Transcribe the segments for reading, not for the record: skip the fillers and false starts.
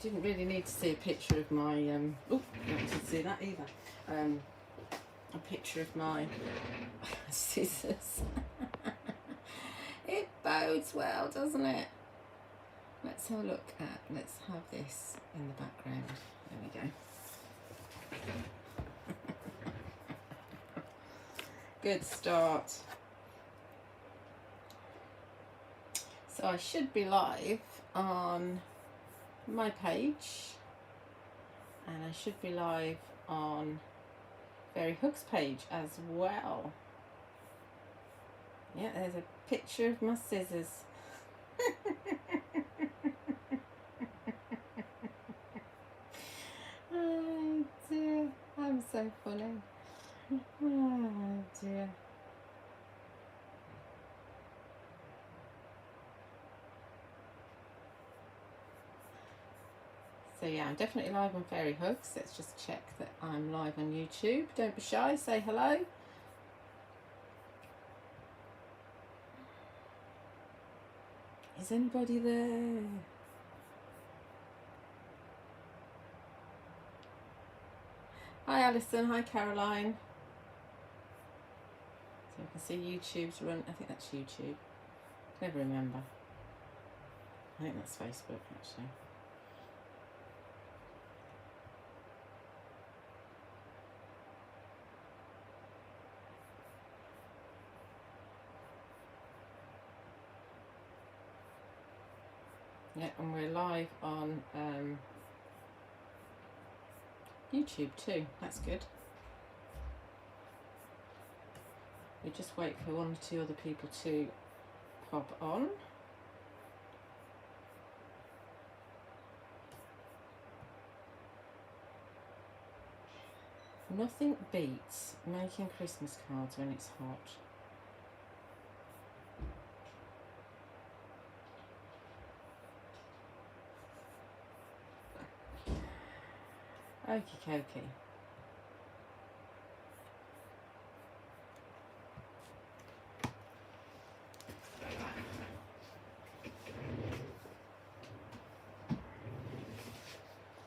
didn't really need to see a picture of my, oh, you don't need to see that either. A picture of my scissors. It bodes well, doesn't it? Let's have a look at, let's have this in the background. There we go. Good start. So I should be live on my page, and I should be live on Fairy Hugs page as well. Yeah, there's a picture of my scissors. Oh dear, I'm so funny. Oh dear. So yeah, I'm definitely live on Fairy Hugs. Let's just check that I'm live on YouTube. Don't be shy, say hello. Is anybody there? Hi Alison, hi Caroline. So you can see YouTube's run, I think that's YouTube. Never remember. I think that's Facebook actually. Yeah, and we're live on YouTube too. That's good. We just wait for 1 or 2 other people to pop on. Nothing beats making Christmas cards when it's hot. Okie dokie.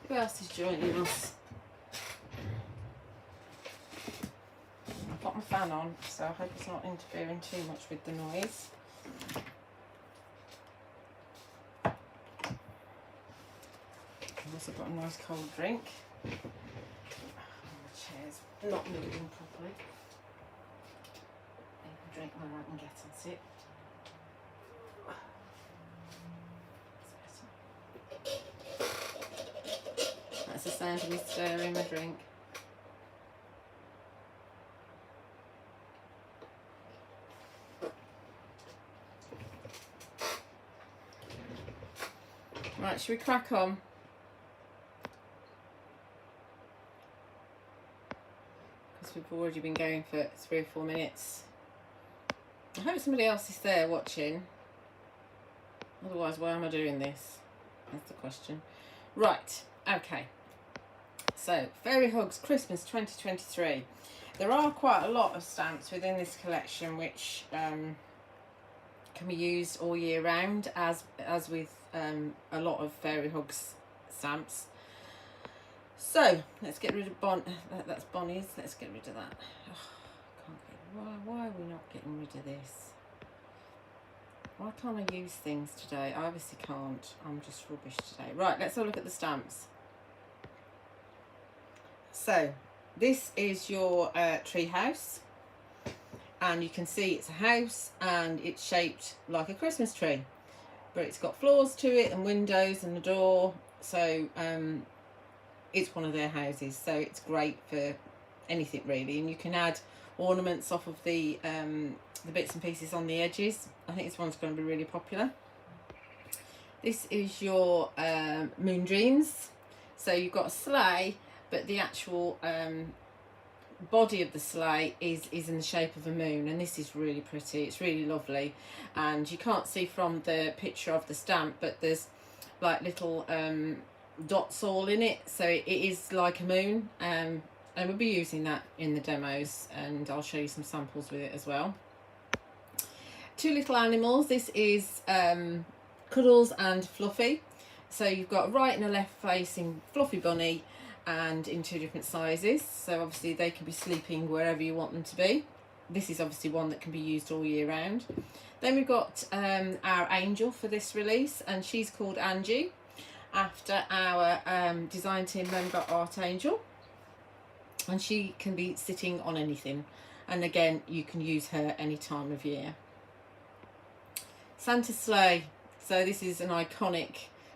Who else is joining us? I've got my fan on, so I hope it's not interfering too much with the noise. I've also got a nice cold drink. Oh, the chair's not moving properly. I can drink when I can get on it. That's the sound of me stirring my drink. Right, should we crack on? Because we've already been going for 3 or 4 minutes. I hope somebody else is there watching. Otherwise, why am I doing this? That's the question. Right, okay. So, Fairy Hugs Christmas 2023. There are quite a lot of stamps within this collection which can be used all year round, as with a lot of Fairy Hugs stamps. So, let's get rid of that's Bonnie's. Let's get rid of that. Oh, why are we not getting rid of this? Why can't I use things today? I obviously can't. I'm just rubbish today. Right, let's have a look at the stamps. So, this is your tree house. And you can see it's a house and it's shaped like a Christmas tree. But it's got floors to it and windows and a door. So, it's one of their houses. So, it's great for anything really. And you can add ornaments off of the bits and pieces on the edges. I think this one's going to be really popular. This is your Moon Dreams. So you've got a sleigh, but the actual body of the sleigh is in the shape of a moon, and this is really pretty. It's really lovely, and you can't see from the picture of the stamp, but there's like little dots all in it, so it is like a moon. And we'll be using that in the demos, and I'll show you some samples with it as well. 2 little animals. This is Cuddles and Fluffy. So you've got a right and a left facing fluffy bunny, and in 2 different sizes. So obviously they can be sleeping wherever you want them to be. This is obviously one that can be used all year round. Then we've got our angel for this release, and she's called Angie, after our design team member Art Angel, and she can be sitting on anything, and again you can use her any time of year. Santa's sleigh. So this is an iconic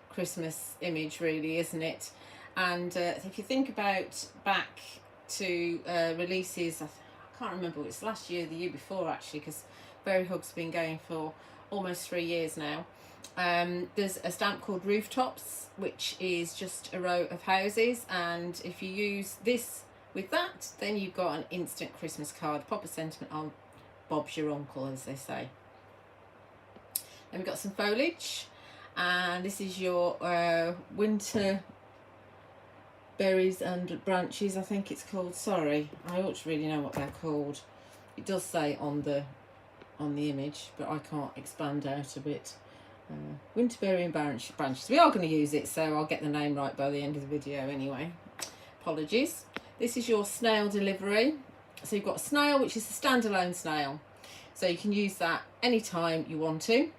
Christmas image, really, isn't it? And if you think about back to releases, I can't remember, it's last year, the year before actually, because Fairy Hug's been going for almost 3 years now. There's a stamp called Rooftops, which is just a row of houses, and if you use this with that, then you've got an instant Christmas card. Pop a sentiment on, Bob's your uncle, as they say. Then we've got some foliage, and this is your winter berries and branches, I think it's called. Sorry, I ought to really know what they're called. It does say on the image, but I can't expand out a bit. Winterberry and branches. We are going to use it, so I'll get the name right by the end of the video anyway. Apologies. This is your snail delivery. So you've got a snail, which is a standalone snail, so you can use that anytime you want to.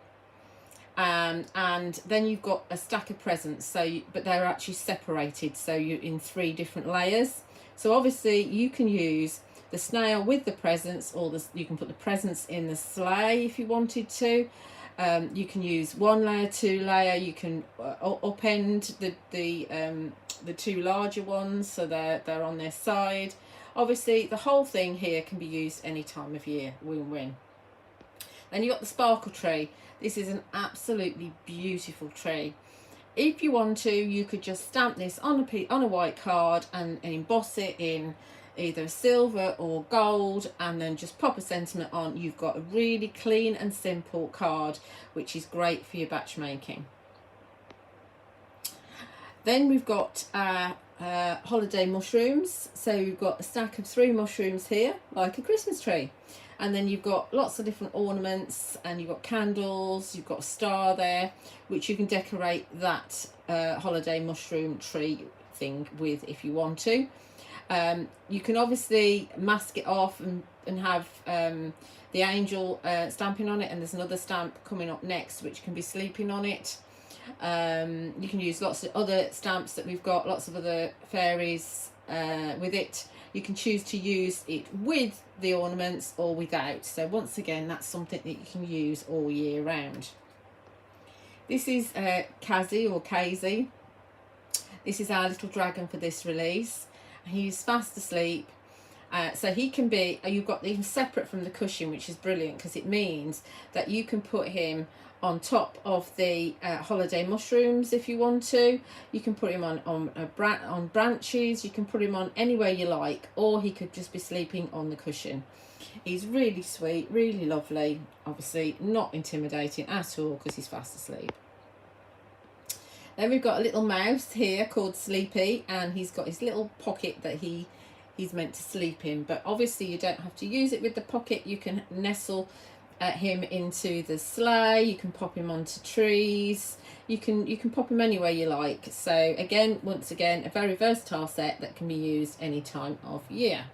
And then you've got a stack of presents, but they're actually separated, so you're in 3 different layers. So obviously you can use the snail with the presents, or you can put the presents in the sleigh if you wanted to. You can use 1 layer, 2 layer. You can upend the 2 larger ones, so they're on their side. Obviously the whole thing here can be used any time of year. Win-win. Then you've got the sparkle tree. This is an absolutely beautiful tree. If you want to, you could just stamp this on a white card and emboss it in either silver or gold, and then just pop a sentiment on. You've got a really clean and simple card, which is great for your batch making. Then we've got holiday mushrooms. So you've got a stack of 3 mushrooms here, like a Christmas tree. And then you've got lots of different ornaments, and you've got candles, you've got a star there, which you can decorate that holiday mushroom tree thing with if you want to. You can obviously mask it off and have the angel stamping on it, and there's another stamp coming up next which can be sleeping on it. You can use lots of other stamps that we've got, lots of other fairies with it. You can choose to use it with the ornaments or without. So once again, that's something that you can use all year round. This is Kazi or Kazi. This is our little dragon for this release. He's fast asleep. So he can be, you've got him separate from the cushion, which is brilliant, because it means that you can put him on top of the holiday mushrooms if you want to. You can put him on branches, you can put him on anywhere you like, or he could just be sleeping on the cushion. He's really sweet, really lovely, obviously not intimidating at all because he's fast asleep. Then we've got a little mouse here called Sleepy, and he's got his little pocket that he's meant to sleep in, but obviously you don't have to use it with the pocket. You can nestle him into the sleigh, you can pop him onto trees, you can pop him anywhere you like. So again, once again, a very versatile set that can be used any time of year.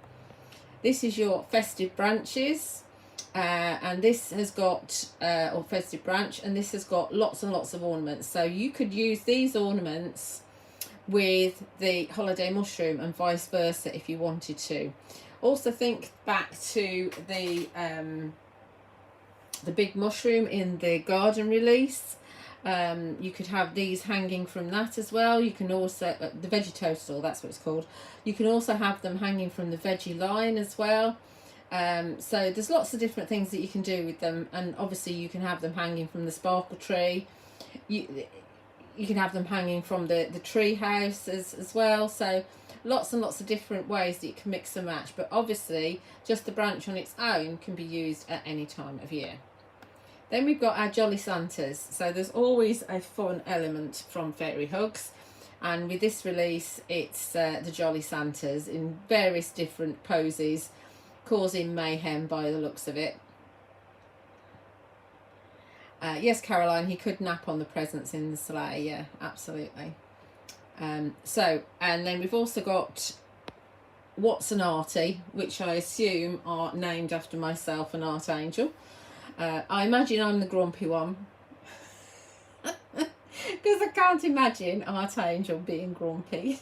This is your festive branches, and this has got or festive branch, and this has got lots and lots of ornaments, so you could use these ornaments with the holiday mushroom and vice versa if you wanted to. Also think back to the big mushroom in the garden release. You could have these hanging from that as well. You can also the veggie toadstool, that's what it's called. You can also have them hanging from the veggie line as well. So there's lots of different things that you can do with them, and obviously you can have them hanging from the sparkle tree. You can have them hanging from the tree house as well. So lots and lots of different ways that you can mix and match, but obviously just the branch on its own can be used at any time of year. Then we've got our Jolly Santas. So there's always a fun element from Fairy Hugs, and with this release it's the Jolly Santas in various different poses, causing mayhem by the looks of it. Yes, Caroline, he could nap on the presents in the sleigh. Yeah, absolutely. So, and then we've also got What's an Artie, which I assume are named after myself and Archangel. I imagine I'm the grumpy one. Because I can't imagine Archangel being grumpy.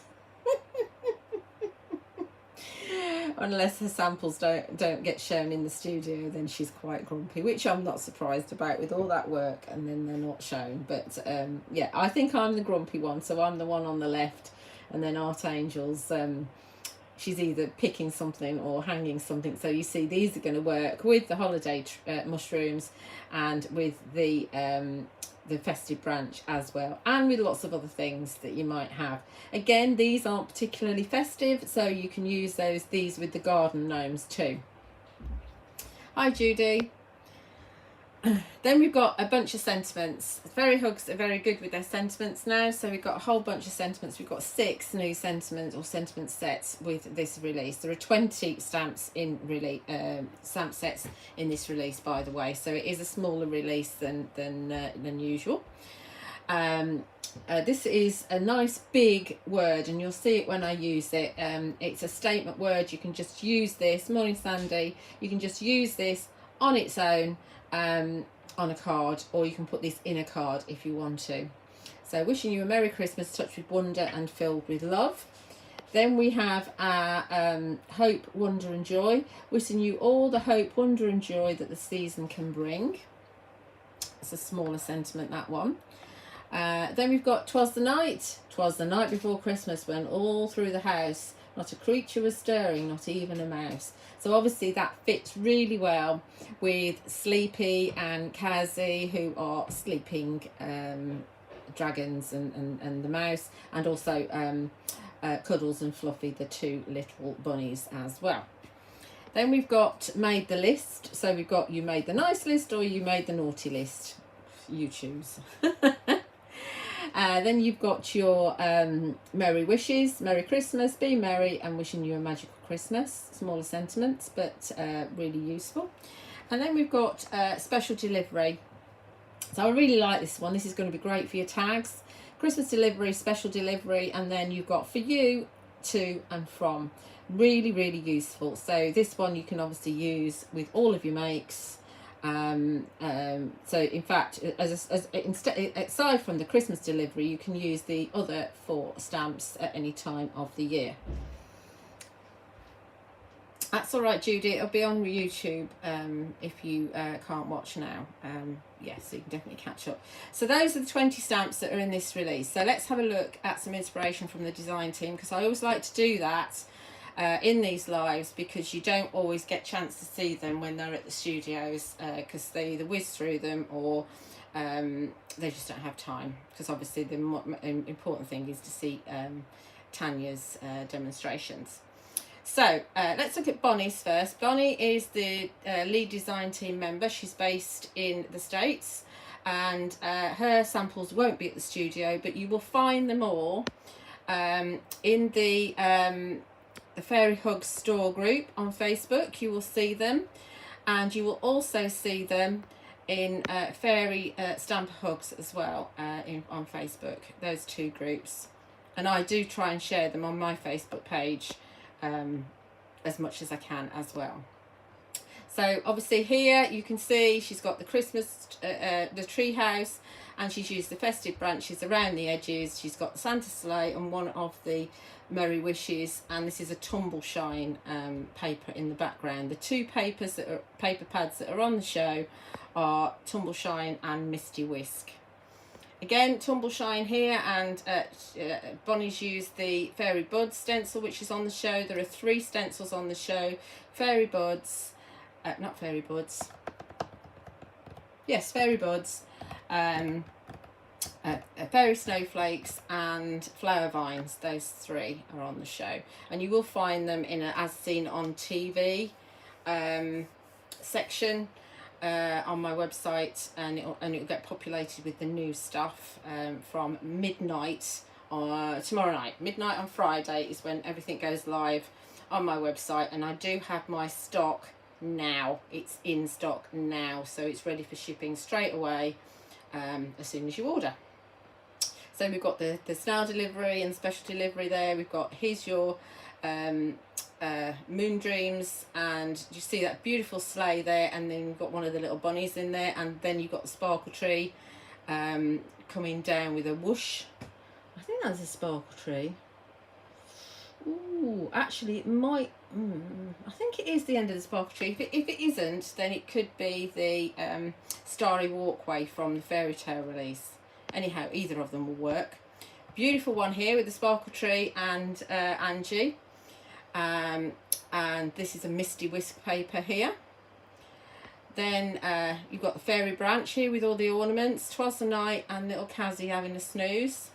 Unless her samples don't get shown in the studio, then she's quite grumpy, which I'm not surprised about with all that work and then they're not shown. But yeah, I think I'm the grumpy one, so I'm the one on the left, and then Archangel's she's either picking something or hanging something. So you see, these are going to work with the holiday mushrooms and with the festive branch as well, and with lots of other things that you might have. Again, these aren't particularly festive, so you can use these with the garden gnomes too. Hi Judy. Then we've got a bunch of sentiments. Fairy Hugs are very good with their sentiments now, so we've got a whole bunch of sentiments. We've got 6 new sentiments or sentiment sets with this release. There are 20 stamps in stamp sets in this release, by the way, so it is a smaller release than usual. This is a nice big word, and you'll see it when I use it. It's a statement word. You can just use this. Morning Sandy. You can just use this on its own on a card, or you can put this in a card if you want to. So wishing you a Merry Christmas, touched with wonder and filled with love. Then we have our hope, wonder and joy, wishing you all the hope, wonder and joy that the season can bring. It's a smaller sentiment, that one. Then we've got 'Twas the night before Christmas, when all through the house not a creature was stirring, not even a mouse. So obviously that fits really well with Sleepy and Kazi, who are sleeping dragons, and the mouse, and also Cuddles and Fluffy, the 2 little bunnies as well. Then we've got Made the List. So we've got you made the nice list or you made the naughty list. You choose. Then you've got your Merry Wishes, Merry Christmas, be merry, and wishing you a magical Christmas. Smaller sentiments, but really useful. And then we've got Special Delivery. So I really like this one. This is going to be great for your tags. Christmas delivery, special delivery, and then you've got for you, to and from. Really, really useful. So this one you can obviously use with all of your makes. So in fact, aside from the Christmas delivery, you can use the other 4 stamps at any time of the year. That's all right, Judy. It'll be on YouTube if you can't watch now. Yes, so you can definitely catch up. So those are the 20 stamps that are in this release. So let's have a look at some inspiration from the design team, because I always like to do that in these lives, because you don't always get a chance to see them when they're at the studios, because they either whiz through them or they just don't have time, because obviously the important thing is to see Tanya's demonstrations. So let's look at Bonnie's first. Bonnie is the lead design team member. She's based in the States, and her samples won't be at the studio, but you will find them all in the Fairy Hugs store group on Facebook. You will see them, and you will also see them in Fairy Stamper Hugs as well on Facebook, those 2 groups. And I do try and share them on my Facebook page as much as I can as well. So obviously here you can see she's got the Christmas, the tree house, and she's used the festive branches around the edges. She's got the Santa sleigh and one of the Merry Wishes, and this is a tumble shine paper in the background. The 2 paper pads that are on the show are Tumble Shine and Misty Whisk. Again, Tumble Shine here, and Bonnie's used the Fairy Buds stencil, which is on the show. There are 3 stencils on the show. Fairy Buds, not Fairy Buds. Yes, Fairy Buds. Fairy Snowflakes and Flower Vines. Those 3 are on the show, and you will find them in a As Seen on TV section on my website, and it'll get populated with the new stuff from midnight tomorrow night. Midnight on Friday is when everything goes live on my website, and I do have my stock now. It's in stock now, so it's ready for shipping straight away as soon as you order. So we've got the snail delivery and special delivery there. We've got Here's Your Moon Dreams, and you see that beautiful sleigh there, and then you've got one of the little bunnies in there, and then you've got the sparkle tree coming down with a whoosh. I think that's a sparkle tree. Ooh, actually it might, I think it is the end of the sparkle tree. If it isn't, then it could be the Starry Walkway from the Fairy Tale release. Anyhow, either of them will work. Beautiful one here with the sparkle tree and Angie. And this is a Misty Whisk paper here. Then you've got the fairy branch here with all the ornaments, 'Twas the Night and little Cassie having a snooze.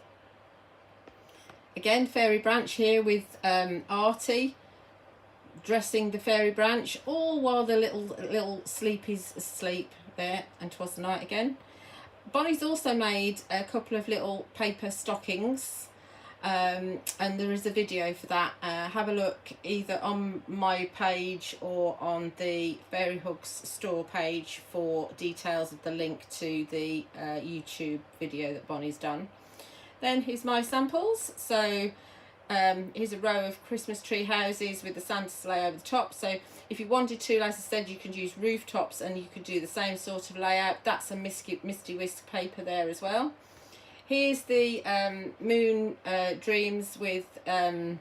Again, fairy branch here with Artie dressing the fairy branch, all while the little sleepy's asleep there, and 'Twas the Night again. Bonnie's also made a couple of little paper stockings, and there is a video for that. Have a look either on my page or on the Fairy Hugs store page for details of the link to the YouTube video that Bonnie's done. Then here's my samples. So here's a row of Christmas tree houses with the Santa sleigh over the top. So if you wanted to, as I said, you could use rooftops and you could do the same sort of layout. That's a Misty Whisk paper there as well. Here's the Moon Dreams with the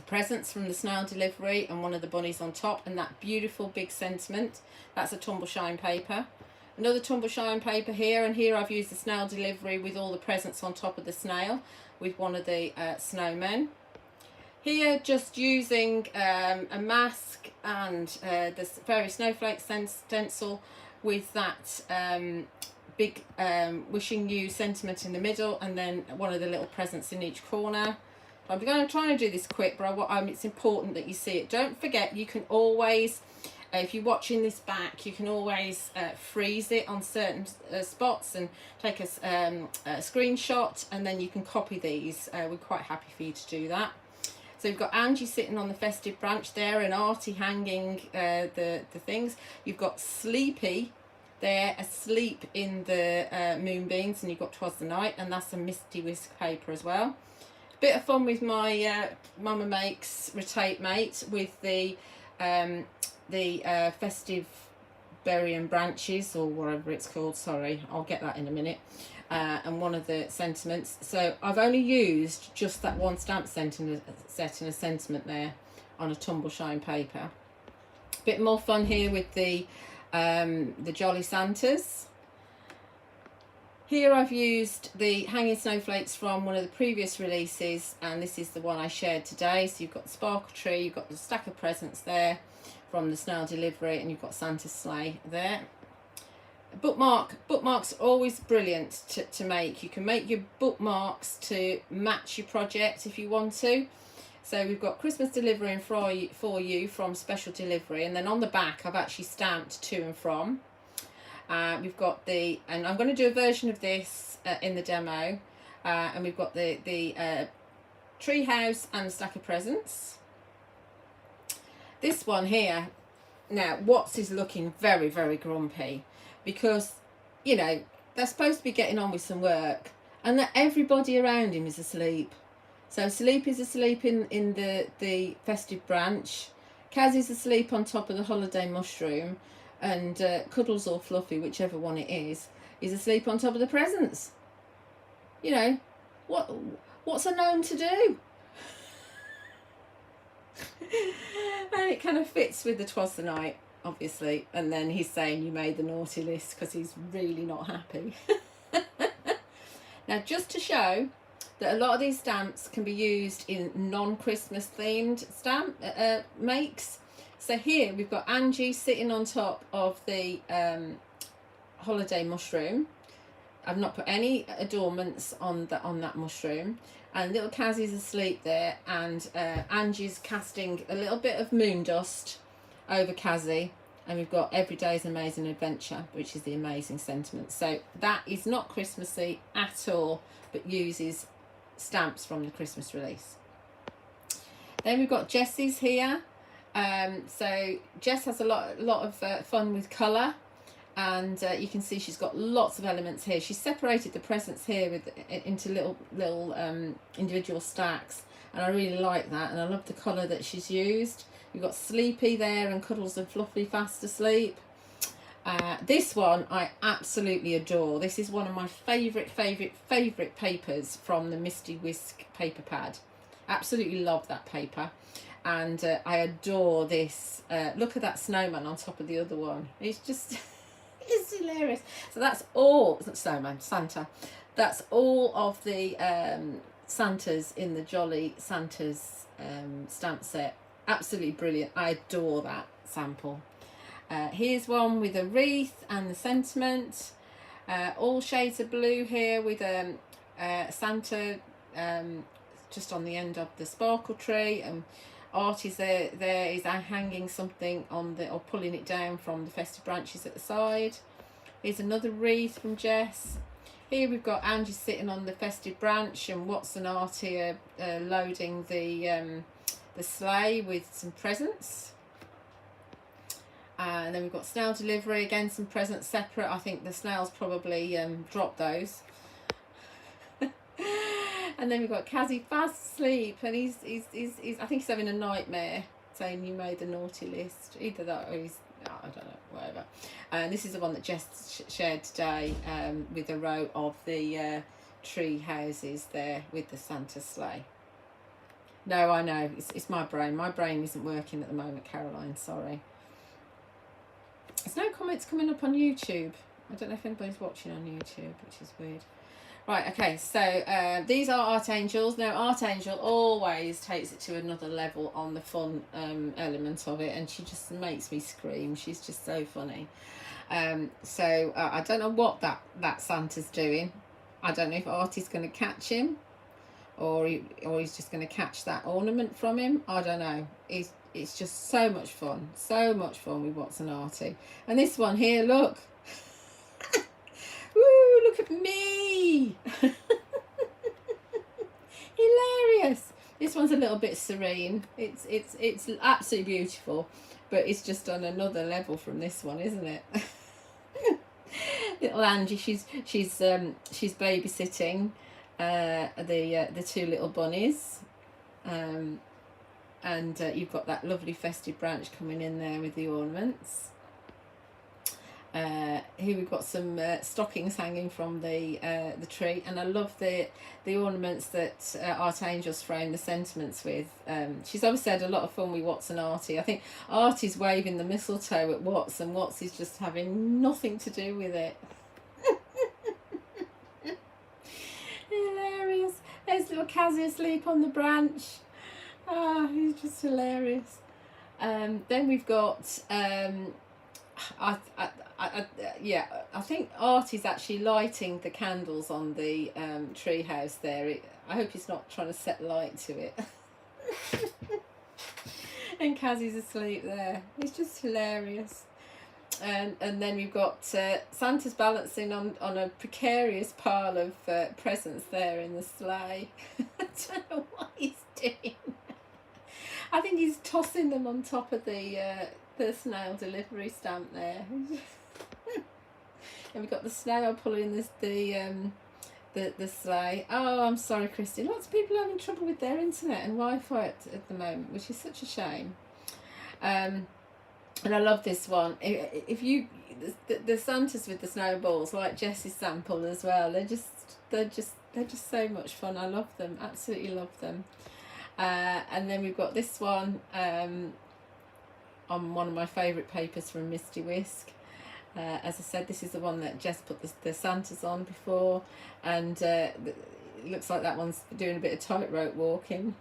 presents from the snail delivery and one of the bunnies on top, and that beautiful big sentiment. That's a tumble shine paper. Another tumble shine paper here, and here I've used the snail delivery with all the presents on top of the snail with one of the snowmen. Here just using a mask and the fairy snowflake stencil with that big wishing you sentiment in the middle, and then one of the little presents in each corner. I'm going to try and do this quick, but it's important that you see it. Don't forget, you can always, if you're watching this back, you can always freeze it on certain spots and take a screenshot, and then you can copy these. We're quite happy for you to do that. So you've got Angie sitting on the festive branch there, and Artie hanging the things. You've got Sleepy there asleep in the moonbeams, and you've got 'Twas the Night, and that's a Misty Whisk paper as well. Bit of fun with my Mama Makes Rotate Mate with the festive berry and branches, or whatever it's called. Sorry, I'll get that in a minute. And one of the sentiments. So I've only used just that one stamp set and a sentiment there on a tumble shine paper. Bit more fun here with the Jolly Santas. Here I've used the hanging snowflakes from one of the previous releases, and this is the one I shared today. So you've got the sparkle tree, you've got the stack of presents there from the snail delivery, and you've got Santa's sleigh there. Bookmarks are always brilliant to make. You can make your bookmarks to match your project if you want to. So we've got Christmas delivery and for you from special delivery, and then on the back I've actually stamped to and from. We've got and I'm going to do a version of this in the demo, and we've got the tree house and the stack of presents. This one here, now Watts is looking very, very grumpy, because, you know, they're supposed to be getting on with some work, and that everybody around him is asleep. So Sleepy's asleep in the festive branch, Cassie's asleep on top of the holiday mushroom, and Cuddles or Fluffy, whichever one it is asleep on top of the presents. You know, what's a gnome to do? And it kind of fits with the 'Twas the Night, obviously, and then he's saying you made the naughty list because he's really not happy. Now, just to show that a lot of these stamps can be used in non-Christmas themed stamp makes. So here we've got Angie sitting on top of the holiday mushroom. I've not put any adornments on that mushroom, and little Cassie's asleep there, and Angie's casting a little bit of moon dust over Cassie, and we've got Every Day's Amazing Adventure, which is the amazing sentiment. So that is not Christmassy at all, but uses stamps from the Christmas release. Then we've got Jessie's here, So Jess has a lot of fun with colour, and you can see she's got lots of elements here. She's separated the presents here into little individual stacks, and I really like that, and I love the colour that she's used. You've got Sleepy there and Cuddles and Fluffy fast asleep. This one I absolutely adore. This is one of my favourite papers from the Misty Whisk paper pad. Absolutely love that paper, and I adore this. Look at that snowman on top of the other one. It's just it's hilarious. So that's all snowman, Santa. That's all of the Santas in the Jolly Santas stamp set. Absolutely brilliant. I adore that sample. Here's one with a wreath and the sentiment. All shades of blue here with Santa just on the end of the sparkle tree, and Artie's there is hanging something on the, or pulling it down from the festive branches at the side. Here's another wreath from Jess. Here we've got Angie sitting on the festive branch, and Watts and Artie are loading the sleigh with some presents. And then we've got snail delivery, again some presents separate. I think the snails probably dropped those. And then we've got Kazzy fast asleep, and he's I think he's having a nightmare, saying you made the naughty list. Either that or he's, I don't know, whatever. And this is the one that Jess shared today with a row of the tree houses there with the Santa sleigh. No, I know, it's my brain. My brain isn't working at the moment, Caroline, sorry. There's no comments coming up on YouTube. I don't know if anybody's watching on YouTube, which is weird. Right, okay, so these are Art Angels. Now, Art Angel always takes it to another level on the fun element of it, and she just makes me scream. She's just so funny. So I don't know what that Santa's doing. I don't know if Artie's going to catch him, or he's just going to catch that ornament from him. I don't know. It's just so much fun with Watts and Artie. And this one here, look. Woo, look at me. Hilarious. This one's a little bit serene. It's absolutely beautiful, but it's just on another level from this one, isn't it? Little Angie, she's babysitting the two little bunnies. And you've got that lovely festive branch coming in there with the ornaments. Here we've got some stockings hanging from the tree, and I love the ornaments that Art Angel's framed the sentiments with. She's obviously had a lot of fun with Watts and Artie. I think Artie's waving the mistletoe at Watts, and Watts is just having nothing to do with it. Hilarious. There's little Kazzy asleep on the branch. Oh, he's just hilarious. Then we've got I think Artie's actually lighting the candles on the tree house there. I hope he's not trying to set light to it. And Kazzy's asleep there. It's just hilarious. And then we've got Santa's balancing on a precarious pile of presents there in the sleigh. I don't know what he's doing. I think he's tossing them on top of the snail delivery stamp there. And we've got the snail pulling the sleigh. Oh, I'm sorry, Christy. Lots of people are having trouble with their internet and Wi-Fi at the moment, which is such a shame. And I love this one. If you the Santas with the snowballs, like Jess's sample as well, they're just so much fun. I love them, absolutely love them. And then we've got this one on one of my favourite papers from Misty Whisk. As I said, this is the one that Jess put the Santas on before, and it looks like that one's doing a bit of tightrope walking.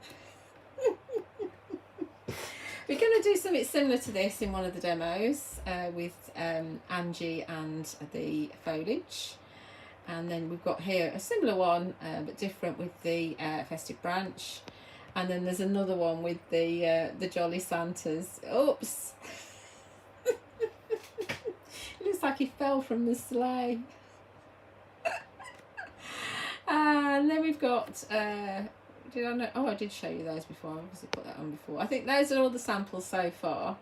We're going to do something similar to this in one of the demos with Angie and the foliage. And then we've got here a similar one but different with the festive branch. And then there's another one with the Jolly Santas. Oops! It looks like he fell from the sleigh. And then we've got Did I know? Oh, I did show you those before. I obviously put that on before. I think those are all the samples so far.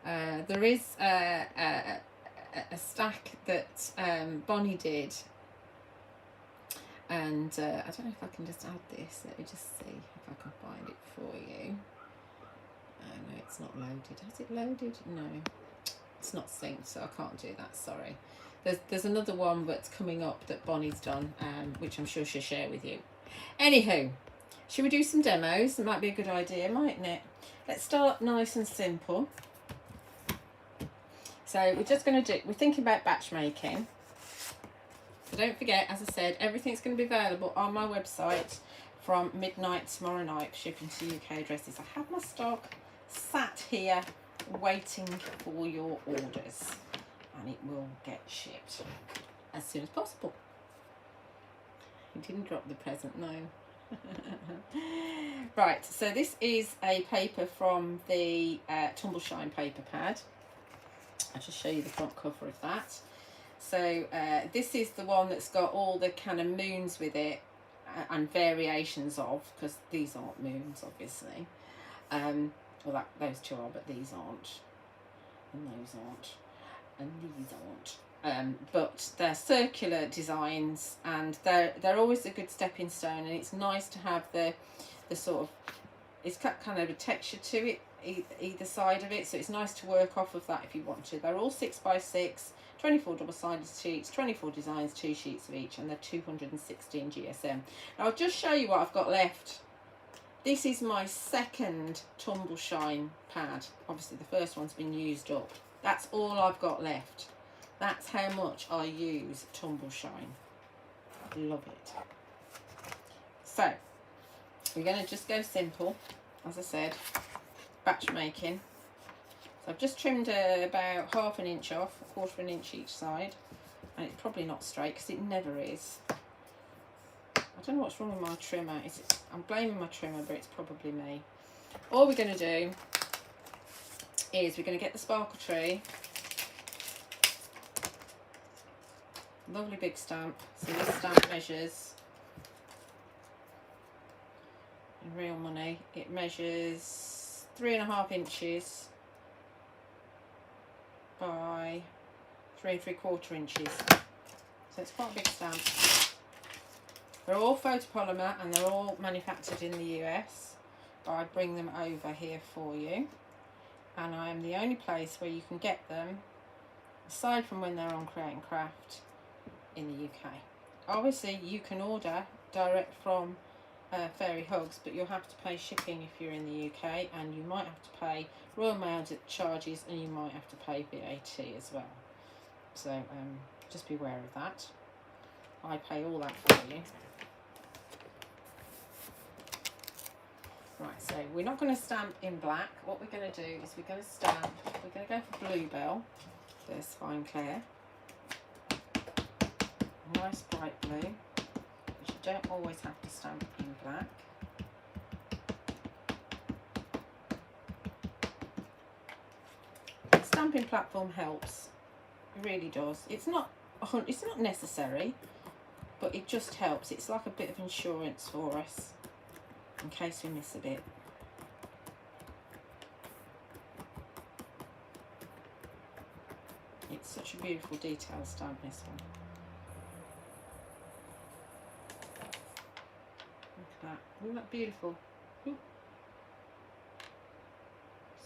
There is a stack that Bonnie did, and I don't know if I can just add this. Let me just see if I can find it for you. No, it's not loaded. Has it loaded? No, it's not synced, so I can't do that. Sorry. There's another one that's coming up that Bonnie's done, which I'm sure she'll share with you. Anywho, should we do some demos? It might be a good idea, mightn't it? Let's start nice and simple. So we're just going to do, we're thinking about batch making. So don't forget, as I said, everything's going to be available on my website from midnight tomorrow night, shipping to UK addresses. I have my stock sat here waiting for your orders, and it will get shipped as soon as possible. You didn't drop the present, no. Right, so this is a paper from the Tumbleshine paper pad. I'll just show you the front cover of that. So this is the one that's got all the kind of moons with it and variations of, because these aren't moons, obviously. Well, those two are, but these aren't, and those aren't, and these aren't. But they're circular designs, and they're always a good stepping stone, and it's nice to have the sort of, it's got kind of a texture to it, either side of it, so it's nice to work off of that if you want to. They're all 6x6, 24 double-sided sheets, 24 designs, 2 sheets of each, and they're 216 GSM. Now I'll just show you what I've got left. This is my second Tumbleshine pad. Obviously the first one's been used up. That's all I've got left. That's how much I use Tumbleshine. Love it. So we're going to just go simple, as I said, batch making. So I've just trimmed about ½ an inch off, ¼ an inch each side, and it's probably not straight because it never is. I don't know what's wrong with my trimmer. I'm blaming my trimmer, but it's probably me. All we're going to do is we're going to get the sparkle tree. Lovely big stamp. So this stamp measures, in real money, it measures 3½ inches by 3 3/4 inches. So it's quite a big stamp. They're all photopolymer and they're all manufactured in the US. But I bring them over here for you. And I am the only place where you can get them, aside from when they're on Create and Craft, in the UK. Obviously you can order direct from Fairy Hugs, but you'll have to pay shipping if you're in the UK, and you might have to pay Royal Mail charges, and you might have to pay VAT as well. So just be aware of that. I pay all that for you. Right, so we're not going to stamp in black. What we're going to do is we're going to stamp, we're going to go for Bluebell. There's Fine Clair. Nice bright blue, which you don't always have to stamp in black. The stamping platform helps, it really does. It's not necessary, but it just helps. It's like a bit of insurance for us in case we miss a bit. It's such a beautiful detail stamp, this one. Isn't that beautiful? Ooh.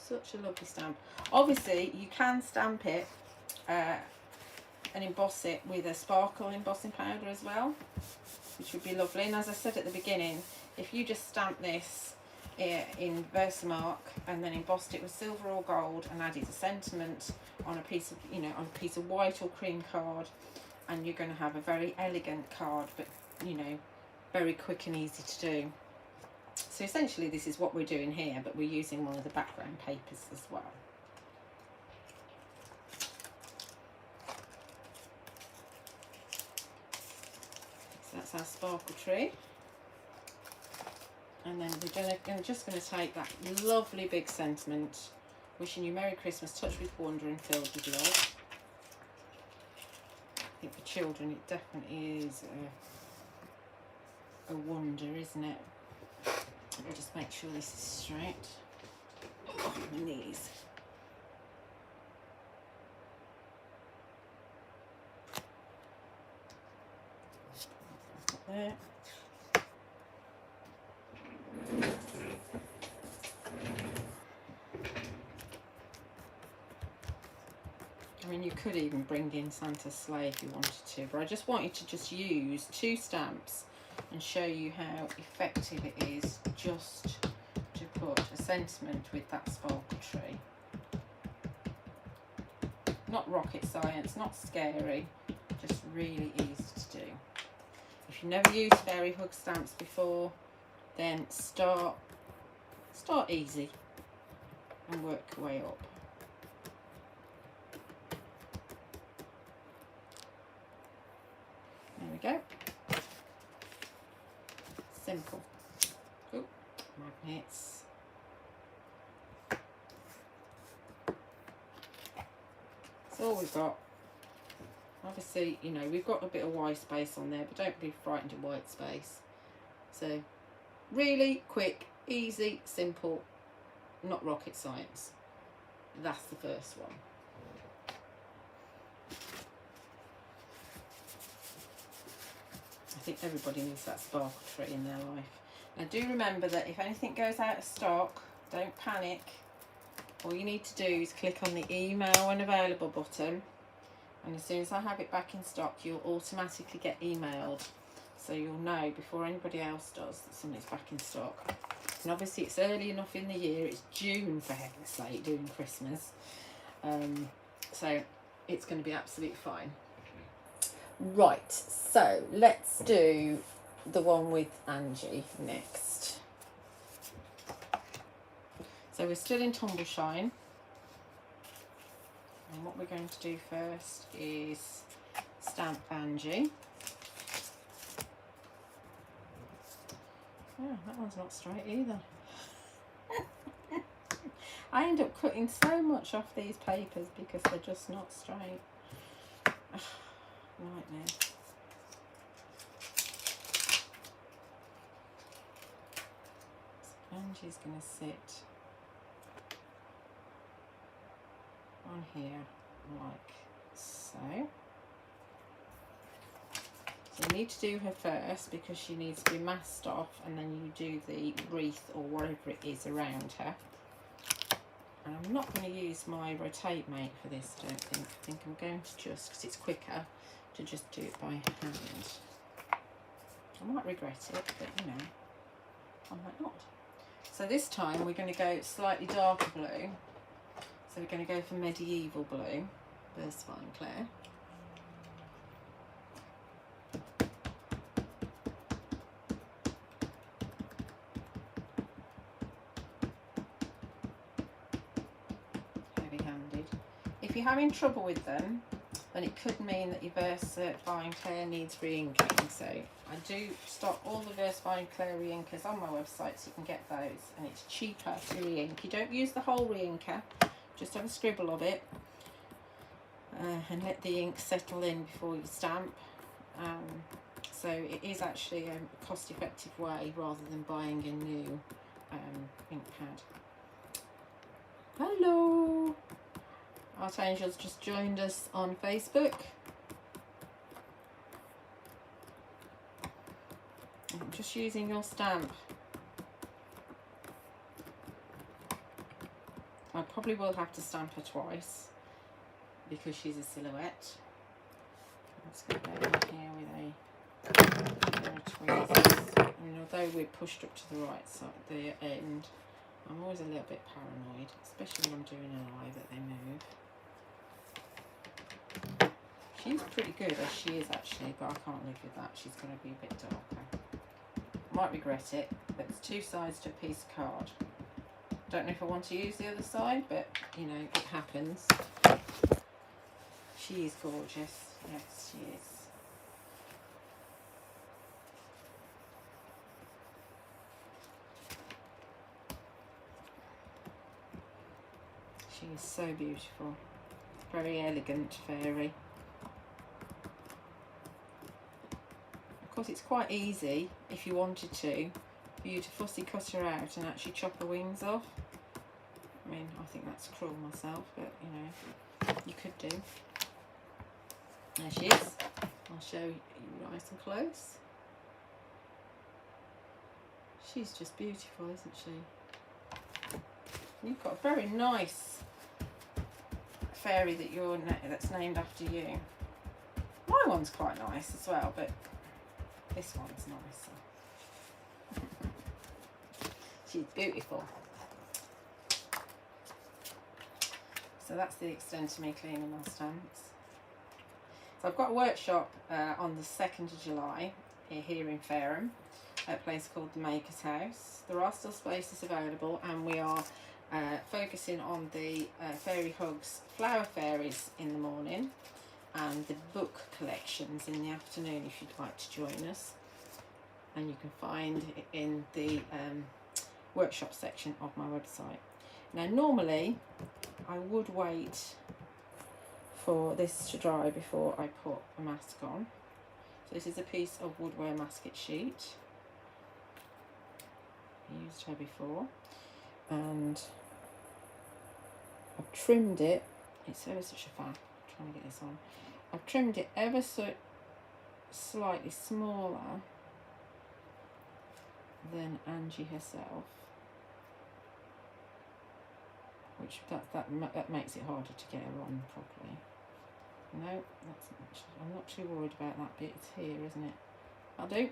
Such a lovely stamp. Obviously you can stamp it and emboss it with a sparkle embossing powder as well, which would be lovely. And as I said at the beginning, if you just stamp this in Versamark and then embossed it with silver or gold and added a sentiment on a piece of, on a piece of white or cream card, and you're going to have a very elegant card, but very quick and easy to do. So essentially this is what we're doing here, but we're using one of the background papers as well. So that's our sparkle tree. And then we're just going to take that lovely big sentiment, wishing you Merry Christmas, touched with wonder and filled with love. I think for children it definitely is a wonder, isn't it? Let me just make sure this is straight. Oh, my knees. There. I mean, you could even bring in Santa's sleigh if you wanted to, but I just wanted to just use 2 stamps and show you how effective it is just to put a sentiment with that sparkle tree. Not rocket science, not scary, just really easy to do. If you've never used fairy hug stamps before, then start easy and work your way up. There we go. Simple. Oh, magnets. That's all we've got. Obviously, you know, we've got a bit of white space on there, but don't be frightened of white space. So, really quick, easy, simple, not rocket science. That's the first one. I think everybody needs that sparkle tree in their life. Now do remember that if anything goes out of stock, don't panic. All you need to do is click on the email when available button, and as soon as I have it back in stock, you'll automatically get emailed, so you'll know before anybody else does that something's back in stock. And obviously it's early enough in the year, it's June for heaven's sake, doing Christmas, so it's going to be absolutely fine. Right, so let's do the one with Angie next. So we're still in Tumbleshine, and what we're going to do first is stamp Angie. Oh, that one's not straight either. I end up cutting so much off these papers because they're just not straight. Nightmare. So Angie's going to sit on here like so. So you need to do her first because she needs to be masked off, and then you do the wreath or whatever it is around her. And I'm not going to use my Rotate Mate for this, I don't think. I think I'm going to just, because it's quicker, to just do it by hand. I might regret it, but you know, I might not. So this time we're going to go slightly darker blue. So we're going to go for Medieval Blue, Burst Fine Clair. Heavy-handed. If you're having trouble with them, then it could mean that your VersaFine Clair needs re-inking. So I do stock all the VersaFine Clair re-inkers on my website, so you can get those, and it's cheaper to re-ink. You don't use the whole re-inker, just have a scribble of it, and let the ink settle in before you stamp. So it is actually a cost-effective way rather than buying a new ink pad. Hello! Art Angel's just joined us on Facebook. I'm just using your stamp. I probably will have to stamp her twice because she's a silhouette. I'm just going to go in here with a tweezers. And although we're pushed up to the right side, the end, I'm always a little bit paranoid, especially when I'm doing an eye, that they move. She's pretty good as she is actually, but I can't live with that. She's going to be a bit darker. Might regret it, but it's 2 sides to a piece of card. Don't know if I want to use the other side, but you know, it happens. She is gorgeous. Yes, she is. She is so beautiful. Very elegant fairy. Of course, it's quite easy if you wanted to for you to fussy cut her out and actually chop her wings off. I mean, I think that's cruel myself, but you know, you could do. There she is. I'll show you nice and close. She's just beautiful, isn't she? You've got a very nice fairy that's named after you. My one's quite nice as well, but this one's nicer. She's beautiful. So that's the extent of me cleaning my stamps. So I've got a workshop on the 2nd of July here in Fareham at a place called the Maker's House. There are still spaces available, and we are focusing on the Fairy Hugs Flower Fairies in the morning and the book collections in the afternoon if you'd like to join us. And you can find it in the workshop section of my website. Now normally I would wait for this to dry before I put a mask on. So this is a piece of Woodware Masket sheet. I used her before, and I've trimmed it. It's ever such a faff. I'm trying to get this on. I've trimmed it ever so slightly smaller than Angie herself, which that makes it harder to get her on properly. No, I'm not too worried about that bit. It's here, isn't it? I'll do.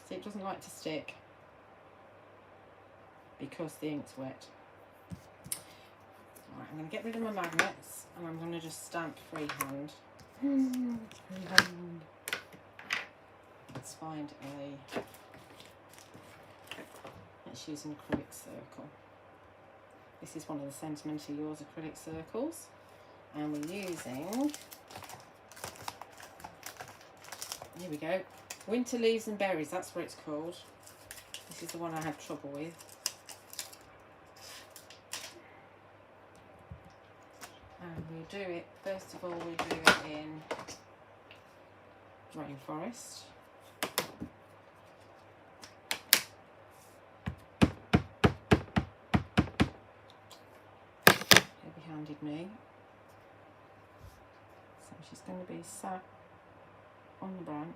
See, it doesn't like to stick because the ink's wet. Right, I'm going to get rid of my magnets, and I'm going to just stamp freehand. Freehand. Let's find a... Let's use an acrylic circle. This is one of the Sentimental Yours acrylic circles, and we're using, here we go, Winter Leaves and Berries, that's what it's called. This is the one I had trouble with. And we do it, first of all we do it in Rainforest. Heavy-handed me. So she's going to be sat on the branch.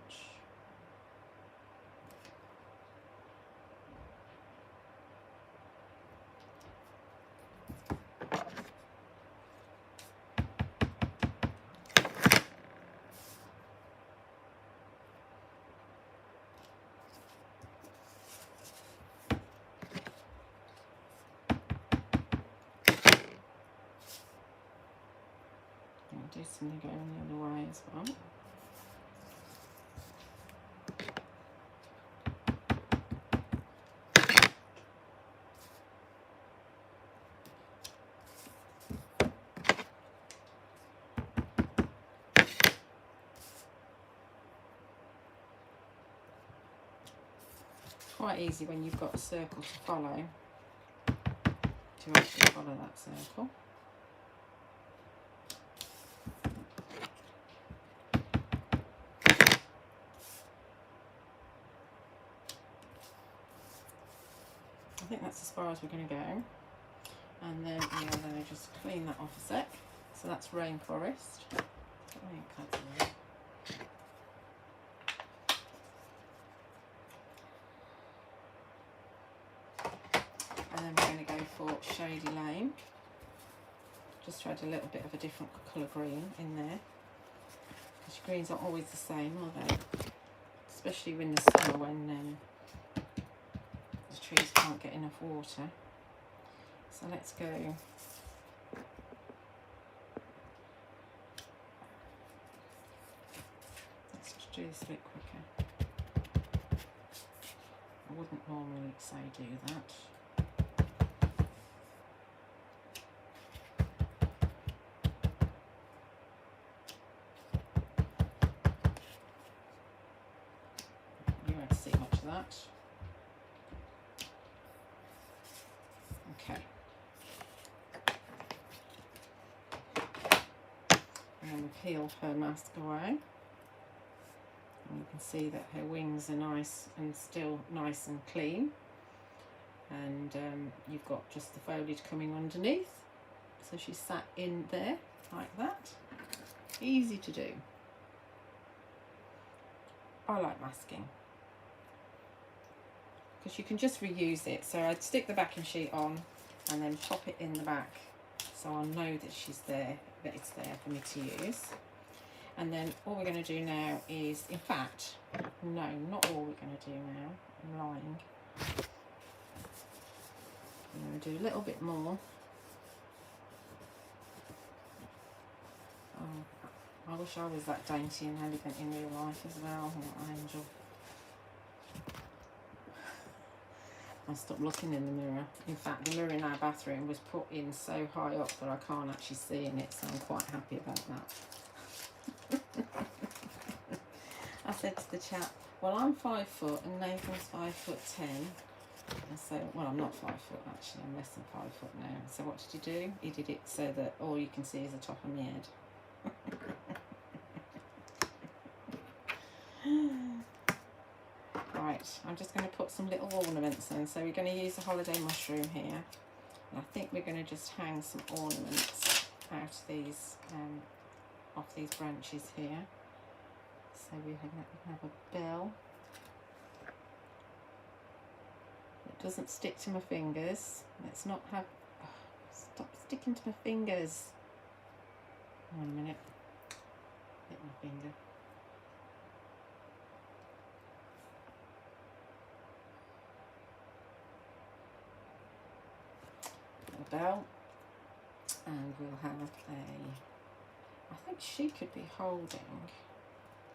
Do something going the other way as well. Quite easy when you've got a circle to follow, to actually follow that circle. I think that's as far as we're going to go, and then we are going to just clean that off a sec. So that's Rainforest. And then we're going to go for Shady Lane. Just to add a little bit of a different colour green in there, because your greens aren't always the same, are they? Especially in the summer when the trees can't get enough water. So let's go do this a bit quicker. I wouldn't normally say do that. You won't see much of that. Okay. And then we peel her mask away. And you can see that her wings are nice and still nice and clean, and you've got just the foliage coming underneath, so she's sat in there like that. Easy to do. I like masking because you can just reuse it. So I'd stick the backing sheet on and then pop it in the back, so I'll know that she's there, that it's there for me to use. And then all we're going to do now is, in fact, no, not all we're going to do now. I'm lying. I'm going to do a little bit more. Oh, I wish I was that dainty and elegant in real life as well. What an angel. I stopped looking in the mirror. In fact, the mirror in our bathroom was put in so high up that I can't actually see in it, so I'm quite happy about that. I said to the chap, well, I'm 5 foot and Nathan's 5'10". And so, well, I'm not 5 foot actually, I'm less than 5 foot now. So what did he do? He did it so that all you can see is the top of my head. Right, I'm just going to put some little ornaments in. So we're going to use a holiday mushroom here. And I think we're going to just hang some ornaments out of these, off these branches here. So we have a bell. It doesn't stick to my fingers. Let's not have... Oh, stop sticking to my fingers. Hang on a minute. Hit my finger. A bell. And we'll have a... I think she could be holding...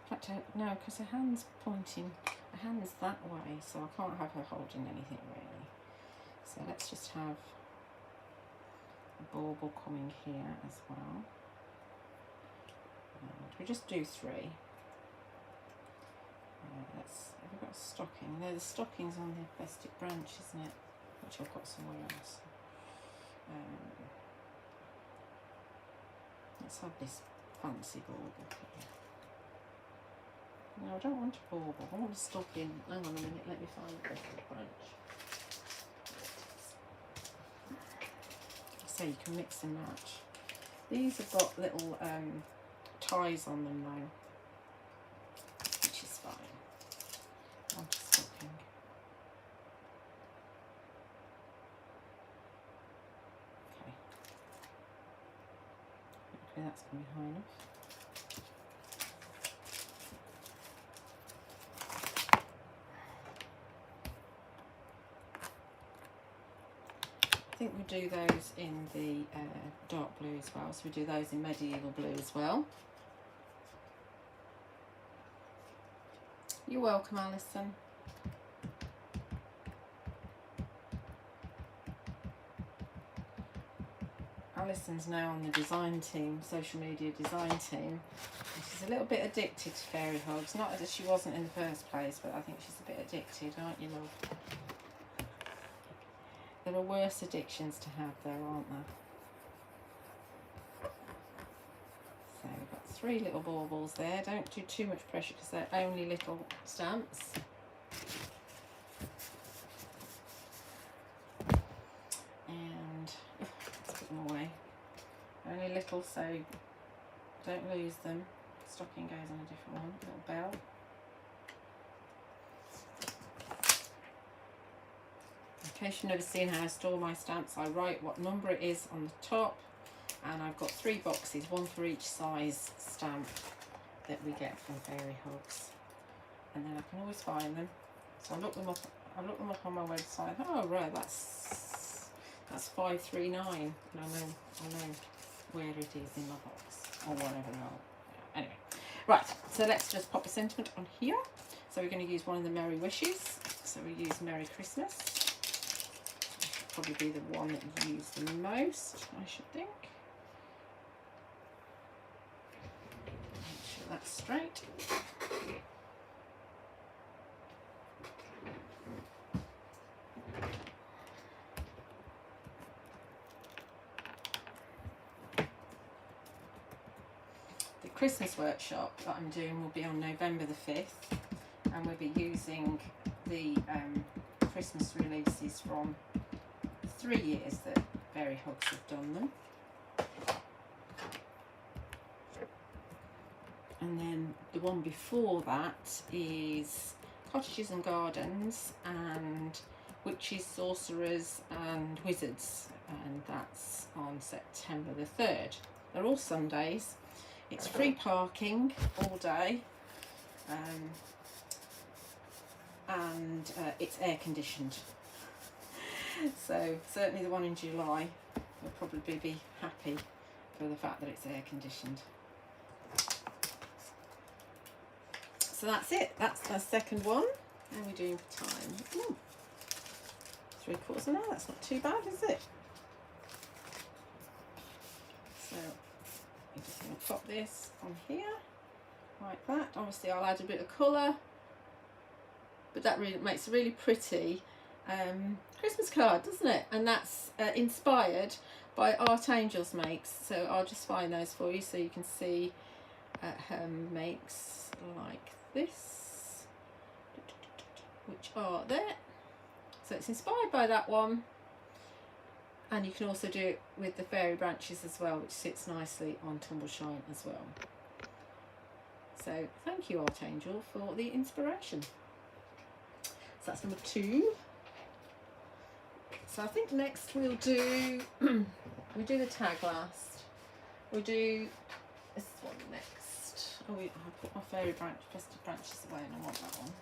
In fact, no, because her hand's pointing, her hand's that way, so I can't have her holding anything really. So let's just have a bauble coming here as well. And we just do 3. Have we got a stocking? No, the stocking's on the festive branch, isn't it? Which I've got somewhere else. Let's have this fancy bauble here. No, I don't want a bauble. I want a stocking. Hang on a minute, let me find the festive branch. So you can mix and match. These have got little ties on them now, which is fine. I want a stocking. Okay. Hopefully that's going to be high enough. I think we do those in the dark blue as well, so we do those in medieval blue as well. You're welcome, Alison. Alison's now on the design team, social media design team. And she's a little bit addicted to fairy hugs. Not that she wasn't in the first place, but I think she's a bit addicted, aren't you, love? There are worse addictions to have there, aren't there? So we've got 3 little baubles there. Don't do too much pressure because they're only little stamps. And let's put them away. Only little, so don't lose them. Stocking goes on a different one. Little bell. In case you've never seen how I store my stamps, I write what number it is on the top, and I've got 3 boxes, 1 for each size stamp that we get from Fairy Hugs, and then I can always find them. So I look them up on my website. Oh right, that's 539, and I know where it is in my box or whatever. Anyway, right. So let's just pop a sentiment on here. So we're going to use one of the Merry Wishes. So we use Merry Christmas. Probably be the one that you use the most, I should think. Make sure that's straight. The Christmas workshop that I'm doing will be on November the 5th. and we'll be using the Christmas releases from 3 years that Fairy Hugs have done them. And then the one before that is Cottages and Gardens and Witches, Sorcerers and Wizards, and that's on September the 3rd. They're all Sundays. It's free parking all day, and it's air conditioned. So certainly the one in July will probably be happy for the fact that it's air conditioned. So that's it. That's the second one. How are we doing for time? Ooh, 3/4 an hour. That's not too bad, is it? So I'm just going to pop this on here like that. Obviously I'll add a bit of colour, but that really makes a really pretty Christmas card, doesn't it? And that's inspired by Art Angels makes. So I'll just find those for you so you can see her makes like this, which are there. So it's inspired by that one, and you can also do it with the fairy branches as well, which sits nicely on Tumbleshine as well. So thank you, Art Angel, for the inspiration. So that's number 2. So I think next we'll do we do the tag last. We'll do this one next. Oh, I put my fairy festive branches away, and I want that one.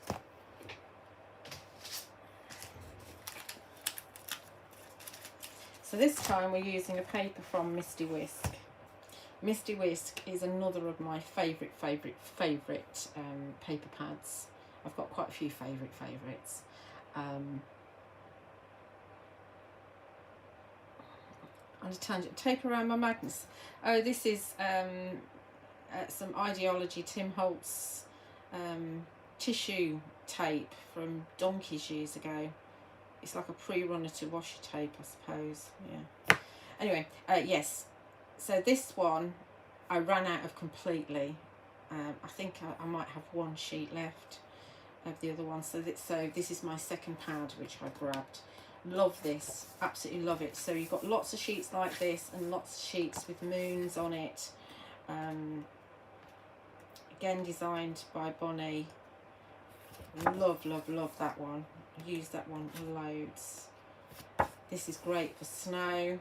So this time we're using a paper from Misty Whisk. Misty Whisk is another of my favourite paper pads. I've got quite a few favourites. On a tangent, tape around my magnets. Oh, this is some Ideology Tim Holtz tissue tape from donkeys years ago. It's like a pre-runner to washi tape, I suppose. Yeah. Anyway, yes. So this one I ran out of completely. I think I might have one sheet left of the other one. So this is my second pad, which I grabbed. Love this, absolutely love it. So you've got lots of sheets like this and lots of sheets with moons on it. Again, designed by Bonnie. Love that one. I use that one loads. This is great for snow.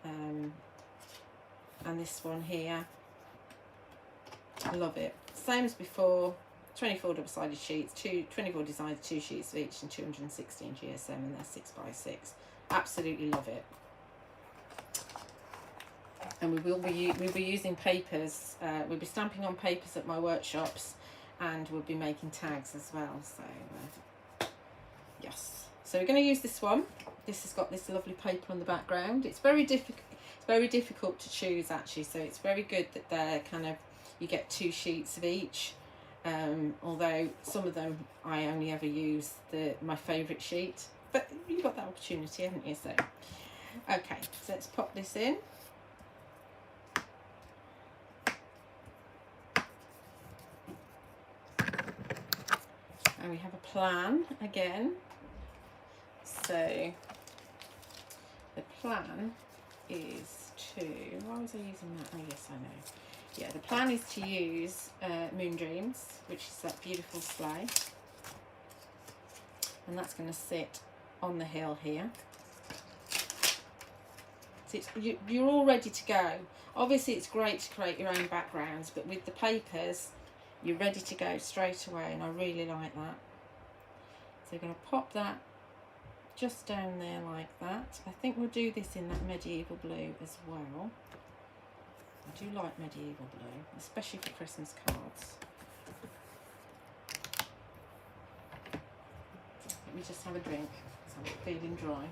And this one here, I love it. Same as before. 24 double-sided sheets, 24 designs, 2 sheets of each, and 216 GSM, and they're 6x6. Absolutely love it. And we'll be using papers. We'll be stamping on papers at my workshops, and we'll be making tags as well. So yes. So we're going to use this one. This has got this lovely paper on the background. It's very difficult. It's very difficult to choose actually. So it's very good that they're you get 2 sheets of each. Although some of them I only ever use my favourite sheet, but you've got that opportunity, haven't you? So okay, so let's pop this in. And we have a plan again. So the plan is to, why was I using that? Oh yes, I know. Yeah, the plan is to use Moon Dreams, which is that beautiful sleigh. And that's going to sit on the hill here. So you're all ready to go. Obviously, it's great to create your own backgrounds, but with the papers, you're ready to go straight away, and I really like that. So we're going to pop that just down there like that. I think we'll do this in that medieval blue as well. I do like medieval blue, especially for Christmas cards. Let me just have a drink, because I'm feeling dry.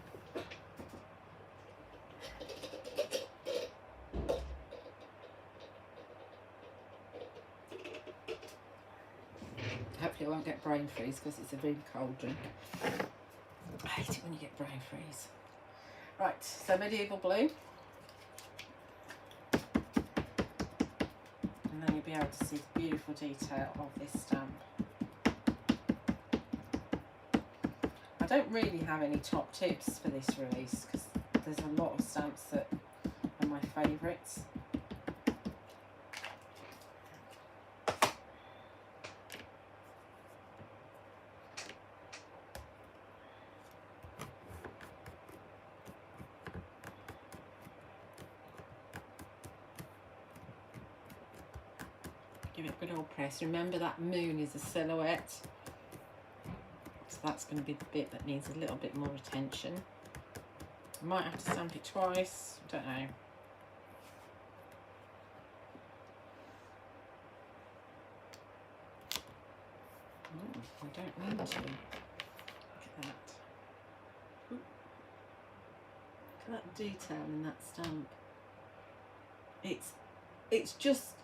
Hopefully I won't get brain freeze, because it's a really cold drink. I hate it when you get brain freeze. Right, so medieval blue. And then you'll be able to see the beautiful detail of this stamp. don't really have any top tips for this release because there's a lot of stamps that are my favourites. Give it a good old press. Remember that moon is a silhouette, so that's going to be the bit that needs a little bit more attention. I might have to stamp it twice, don't know. I don't need to. Look at that. Look at that detail in that stamp. It's just,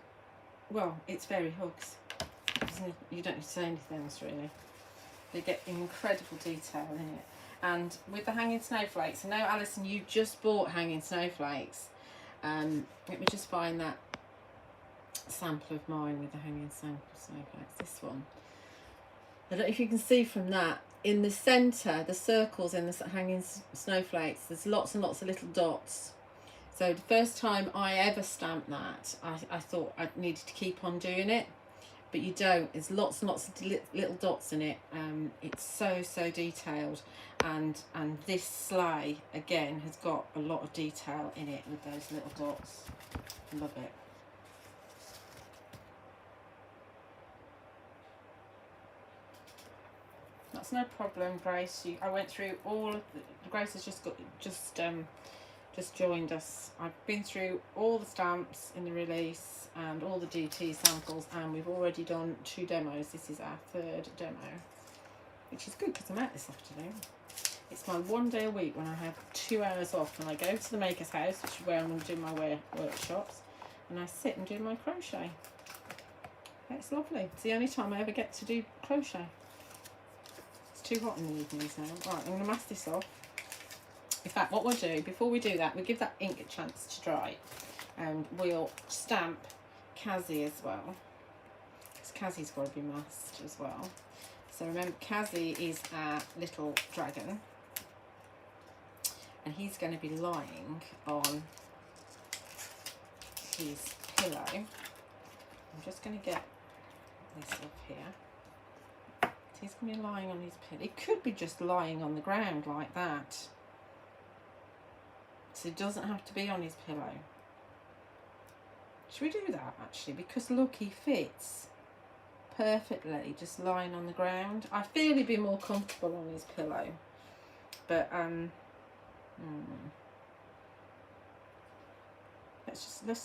well, it's fairy hugs. You don't need to say anything else really. They get incredible detail in it. And with the hanging snowflakes, I know Alison, you just bought hanging snowflakes. Let me just find that sample of mine with the hanging snowflakes. This one. I don't know if you can see from that. In the centre, the circles in the hanging snowflakes, there's lots and lots of little dots. So the first time I ever stamped that, I thought I needed to keep on doing it. But you don't. There's lots and lots of little dots in it. It's so detailed, and this sleigh again has got a lot of detail in it with those little dots. Love it. That's no problem, Grace. I went through all of Grace has just joined us. I've been through all the stamps in the release and all the DT samples, and we've already done 2 demos. This is our 3rd demo, which is good because I'm out this afternoon. It's my one day a week when I have 2 hours off, and I go to the Maker's House, which is where I'm going to do my workshops, and I sit and do my crochet. It's lovely. It's the only time I ever get to do crochet. It's too hot in the evenings now. Right, I'm going to mask this off. In fact, what we'll do, before we do that, we'll give that ink a chance to dry, and we'll stamp Kazzy as well, because Kazzy's got to be masked as well. So remember, Kazzy is our little dragon, and he's going to be lying on his pillow. I'm just going to get this up here. So he's going to be lying on his pillow. It could be just lying on the ground like that. So it doesn't have to be on his pillow. Should we do that actually? Because look, he fits perfectly just lying on the ground. I feel he'd be more comfortable on his pillow. But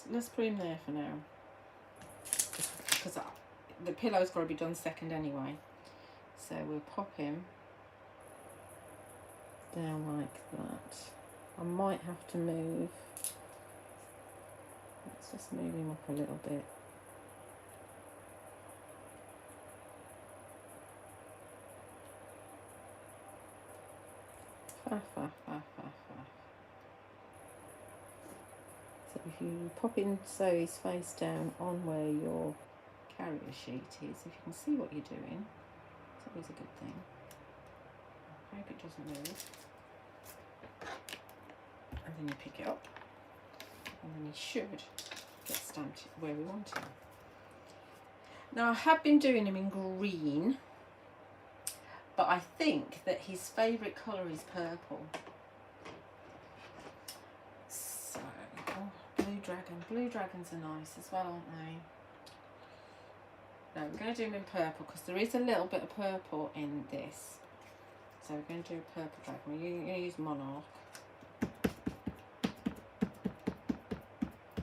let's put him there for now. Because the pillow's got to be done second anyway. So we'll pop him down like that. I might have to move. Let's just move him up a little bit. So if you pop in, sew his face down on where your carrier sheet is, if you can see what you're doing, it's always a good thing. I hope it doesn't move. And then you pick it up, and then you should get stamped where we want him. Now I have been doing him in green, but I think that his favourite colour is purple. So, oh, blue dragon. Blue dragons are nice as well, aren't they? No, we're going to do him in purple because there is a little bit of purple in this. So we're going to do a purple dragon. We're going to use Monarch.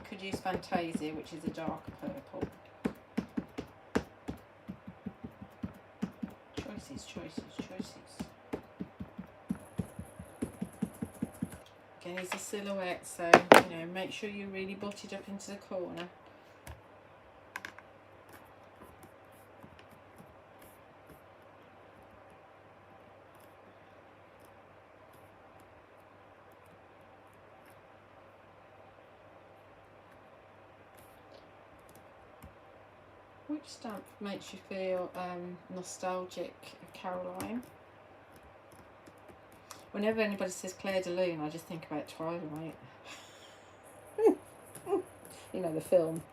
Could use Fantasia, which is a darker purple. Choices. Again, he's a silhouette, so you know, make sure you really butt it up into the corner. Which stamp makes you feel nostalgic of Caroline? Whenever anybody says Claire de Lune, I just think about Twilight. You know, the film.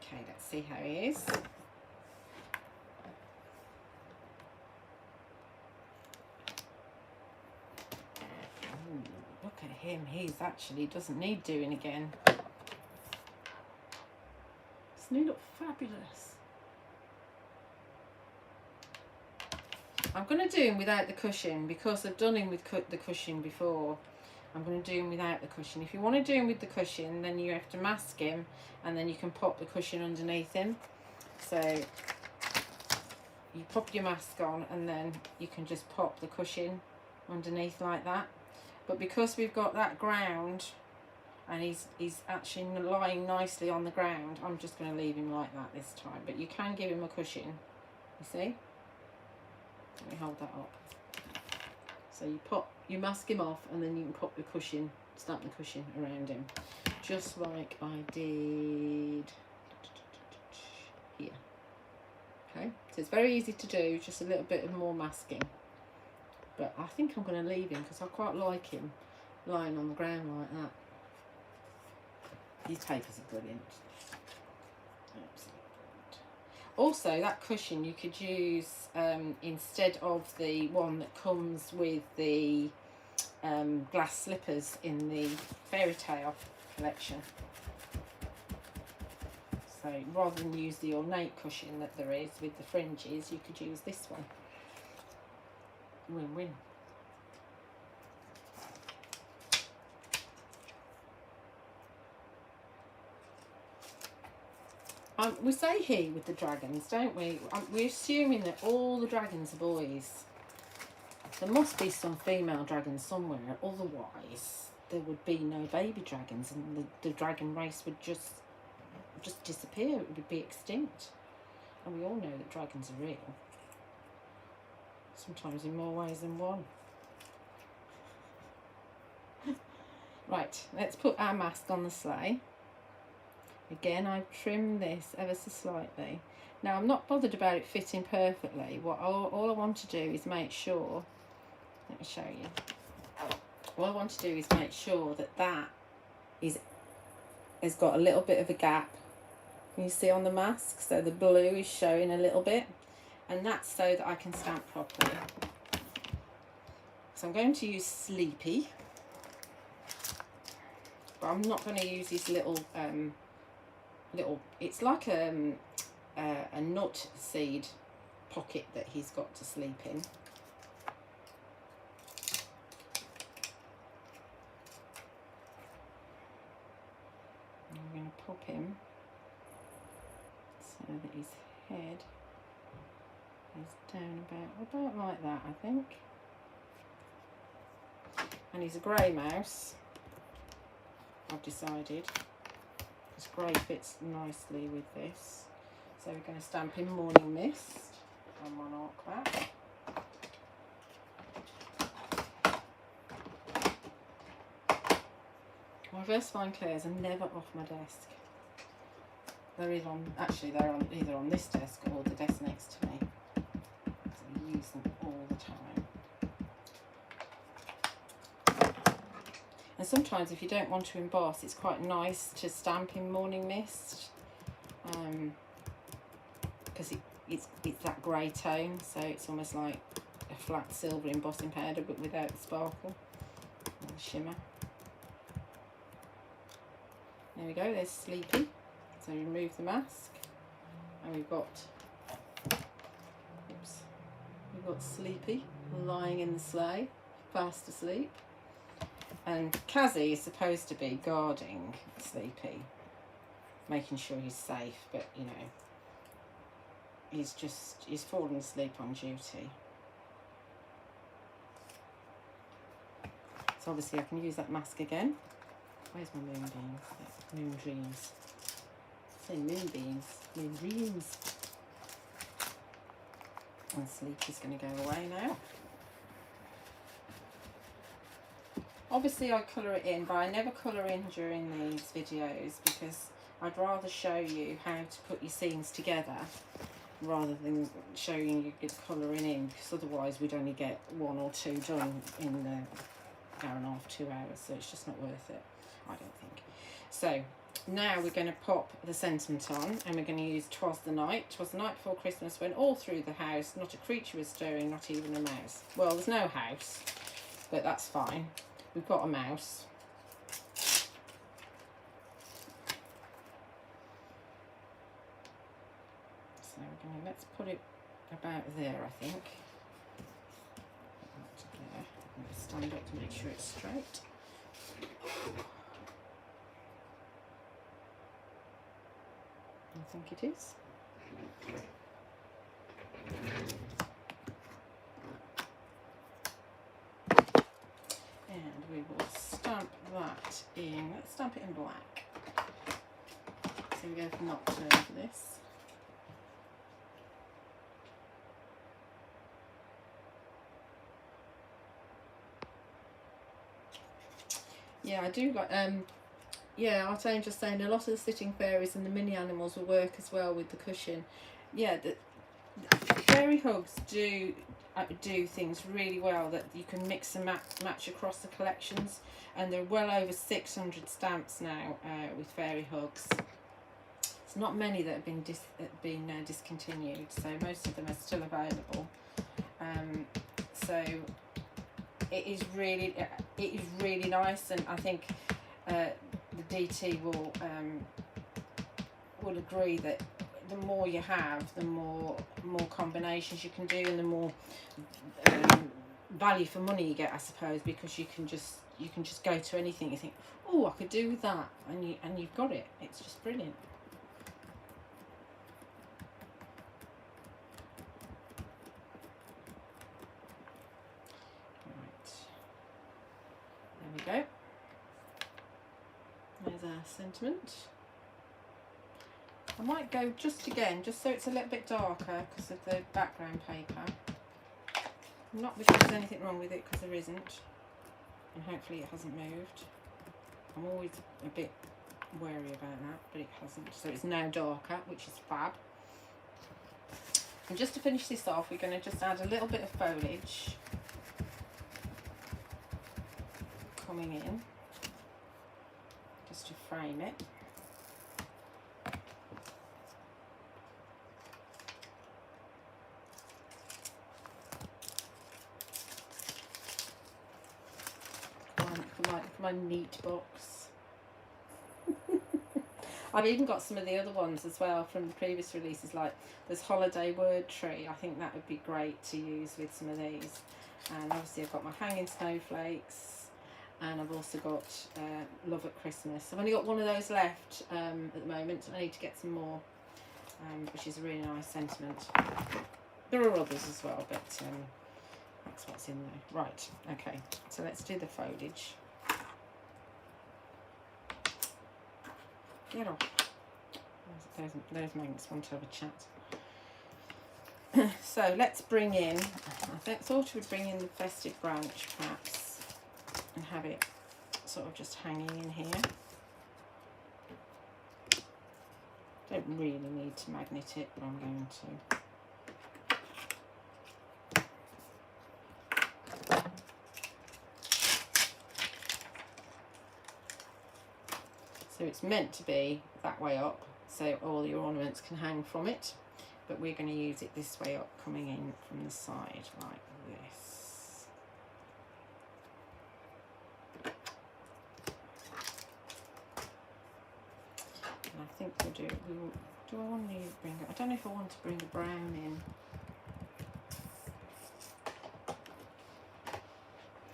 Okay, let's see how he is. Ooh, look at him. He's actually doesn't need doing again. Doesn't he look fabulous? I'm going to do him without the cushion because I've done him with the cushion before. I'm going to do him without the cushion. If you want to do him with the cushion, then you have to mask him and then you can pop the cushion underneath him. So you pop your mask on and then you can just pop the cushion underneath like that. But because we've got that ground and he's actually lying nicely on the ground, I'm just going to leave him like that this time. But you can give him a cushion, you see? Let me hold that up. So you mask him off and then you can pop the cushion, stamp the cushion around him. Just like I did here. Okay, so it's very easy to do, just a little bit of more masking. But I think I'm going to leave him because I quite like him lying on the ground like that. These papers are brilliant. Absolutely brilliant. Also, that cushion you could use instead of the one that comes with the glass slippers in the Fairy Tale collection. So rather than use the ornate cushion that there is with the fringes, you could use this one. Win-win. We say he with the dragons, don't we? We're assuming that all the dragons are boys. There must be some female dragons somewhere, otherwise there would be no baby dragons and the dragon race would just disappear. It would be extinct. And we all know that dragons are real. Sometimes in more ways than one. Right, let's put our mask on the sleigh. Again, I've trimmed this ever so slightly. Now, I'm not bothered about it fitting perfectly. All I want to do is make sure, let me show you. All I want to do is make sure that has got a little bit of a gap. Can you see on the mask? So the blue is showing a little bit. And that's so that I can stamp properly. So I'm going to use Sleepy. But I'm not going to use his little it's like a nut seed pocket that he's got to sleep in. I'm going to pop him so that his head is down about like that, I think. And he's a grey mouse, I've decided. This grey fits nicely with this. So we're going to stamp in Morning Mist on one arc back. My VersaFine Clairs are never off my desk. They're either on either on this desk or the desk next to me. So I use them all the time. And sometimes if you don't want to emboss, it's quite nice to stamp in Morning Mist. Because it's that grey tone, so it's almost like a flat silver embossing powder but without the sparkle and the shimmer. There we go, there's Sleepy. So remove the mask and we've got Sleepy lying in the sleigh, fast asleep. And Kazzy is supposed to be guarding Sleepy, making sure he's safe, but you know, he's fallen asleep on duty. So obviously I can use that mask again. Where's my moonbeams? Moon dreams. I say moonbeams, moon dreams. And Sleepy's going to go away now. Obviously I colour it in, but I never colour in during these videos because I'd rather show you how to put your scenes together rather than showing you good colouring in, because otherwise we'd only get 1 or 2 done in the hour and a half, 2 hours, so it's just not worth it, I don't think. So now we're going to pop the sentiment on, and we're going to use 'Twas the Night. 'Twas the night before Christmas, when all through the house not a creature was stirring, not even a mouse. Well, there's no house, but that's fine. We've got a mouse. So we're going to, let's put it about there, I think. There. I'm going to stand up to make sure it's straight. I think it is. And we will stamp that in. Let's stamp it in black. So we go for Nocturne for this. Yeah, I do like, yeah, I was just saying, a lot of the sitting fairies and the mini animals will work as well with the cushion. Yeah, the fairy hugs do things really well, that you can mix and match across the collections, and there are well over 600 stamps now with fairy hugs. There's not many that have been discontinued, so most of them are still available. So it is really nice, and I think the DT will agree that the more you have, the more combinations you can do, and the more value for money you get, I suppose, because you can just go to anything. You think, oh, I could do with that, and you've got it. It's just brilliant. Go. There's our sentiment. I might go just so it's a little bit darker because of the background paper. Not because there's anything wrong with it, because there isn't, and hopefully it hasn't moved. I'm always a bit wary about that, but it hasn't. So it's now darker, which is fab. And just to finish this off, we're going to just add a little bit of foliage coming in, just to frame it. For my neat box. I've even got some of the other ones as well from the previous releases, like there's Holiday Word Tree. I think that would be great to use with some of these. And obviously I've got my Hanging Snowflakes. And I've also got Love at Christmas. I've only got one of those left at the moment. I need to get some more, which is a really nice sentiment. There are others as well, but that's what's in there. Right, okay, so let's do the foliage. Get off. Those mates want to have a chat. So let's bring in, I thought we would bring in the Festive Branch perhaps, and have it sort of just hanging in here. Don't really need to magnet it, but I'm going to. So it's meant to be that way up, so all your ornaments can hang from it, but we're going to use it this way up, coming in from the side like this. I think we'll do. Do I want to bring? I don't know if I want to bring the brown in.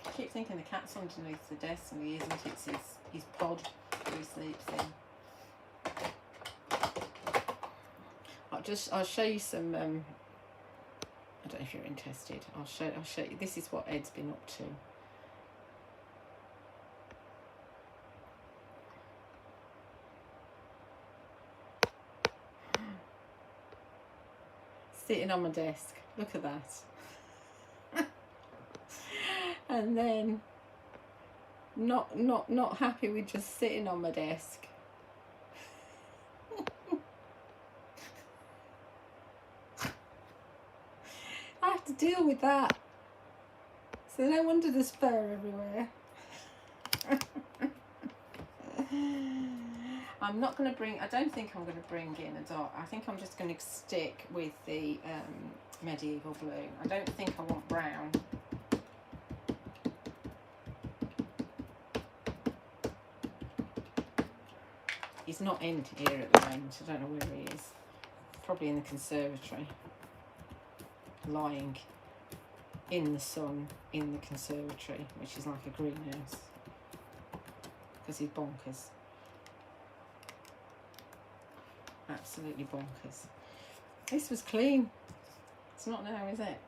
I keep thinking the cat's underneath the desk, and he isn't. It's his pod that he sleeps in. I'll show you some. I don't know if you're interested. I'll show you. This is what Ed's been up to. Sitting on my desk. Look at that. And then not happy with just sitting on my desk. to deal with that. So no wonder there's fur everywhere. I'm not going to bring, I don't think I'm going to bring in a dark. I think I'm just going to stick with the medieval blue. I don't think I want brown. He's not in here at the moment. I don't know where he is. Probably in the conservatory. Lying in the sun in the conservatory, which is like a greenhouse. Because he's bonkers. Absolutely bonkers. This was clean. It's not now, is it?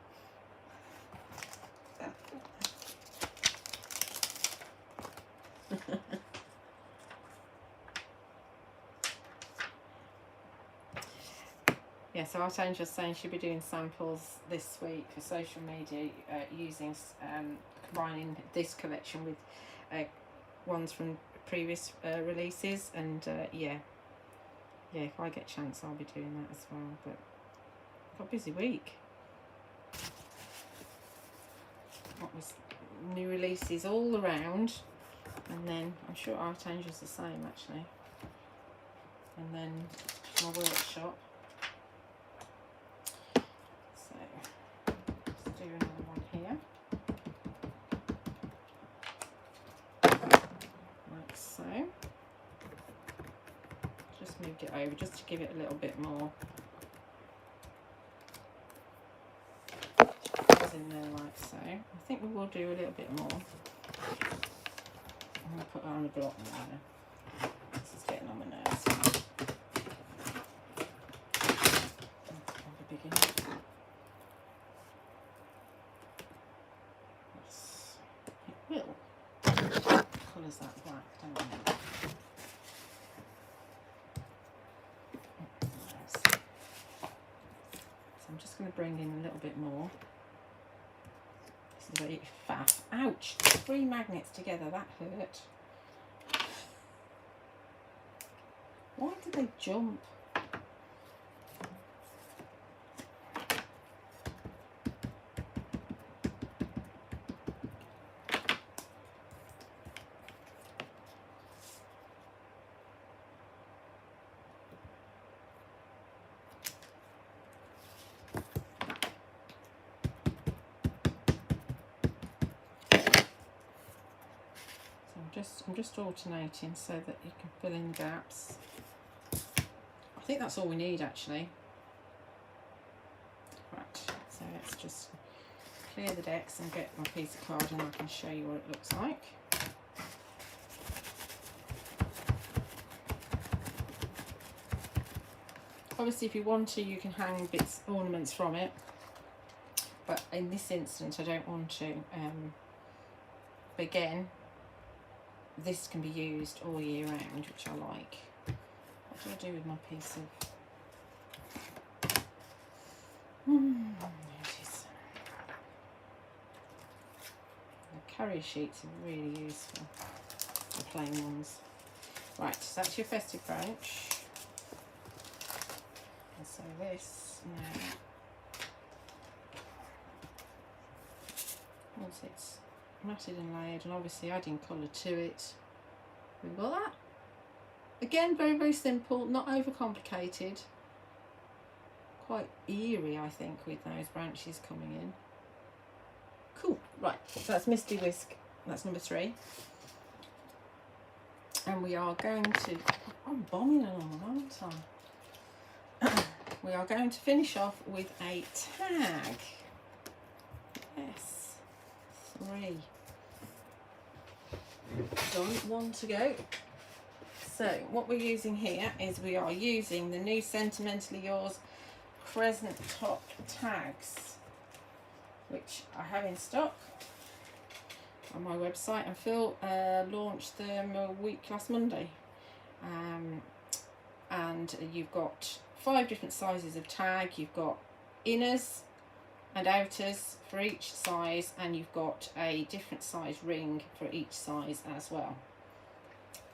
Yeah, so Archangel's saying she'll be doing samples this week for social media using combining this collection with ones from previous releases, and yeah, if I get a chance I'll be doing that as well. But I've got a busy week. What was new releases all around, and then I'm sure Archangel's the same actually, and then my workshop. Do another one here, like so. Just moved it over just to give it a little bit more. It's in there like so. I think we will do a little bit more. I'm going to put it on the block now. This is getting on my nerves. Big enough. Will. Colours that black, don't it? So I'm just going to bring in a little bit more. This is very fast. Ouch! 3 magnets together, that hurt. Why did they jump? I'm just alternating so that you can fill in the gaps. I think that's all we need actually. Right, so let's just clear the decks and get my piece of card and I can show you what it looks like. Obviously if you want to you can hang bits, ornaments from it, but in this instance I don't want to. But again, this can be used all year round, which I like. What do I do with my piece of... there it is. The carrier sheets are really useful, the plain ones. Right, so that's your festive branch. And so this now, once it's matted and layered and obviously adding colour to it, we've got that. Again, very, very simple, not overcomplicated. Quite eerie, I think, with those branches coming in. Cool, right, so that's Misty Whisk, that's number 3. And we are going to, I'm bombing along, aren't I? We are going to finish off with a tag. Yes, 3. Done, 1 to go. So what we're using here is we are using the new Sentimentally Yours crescent top tags, which I have in stock on my website, and Phil launched them a week last Monday. And you've got 5 different sizes of tag. You've got inners and outers for each size, and you've got a different size ring for each size as well.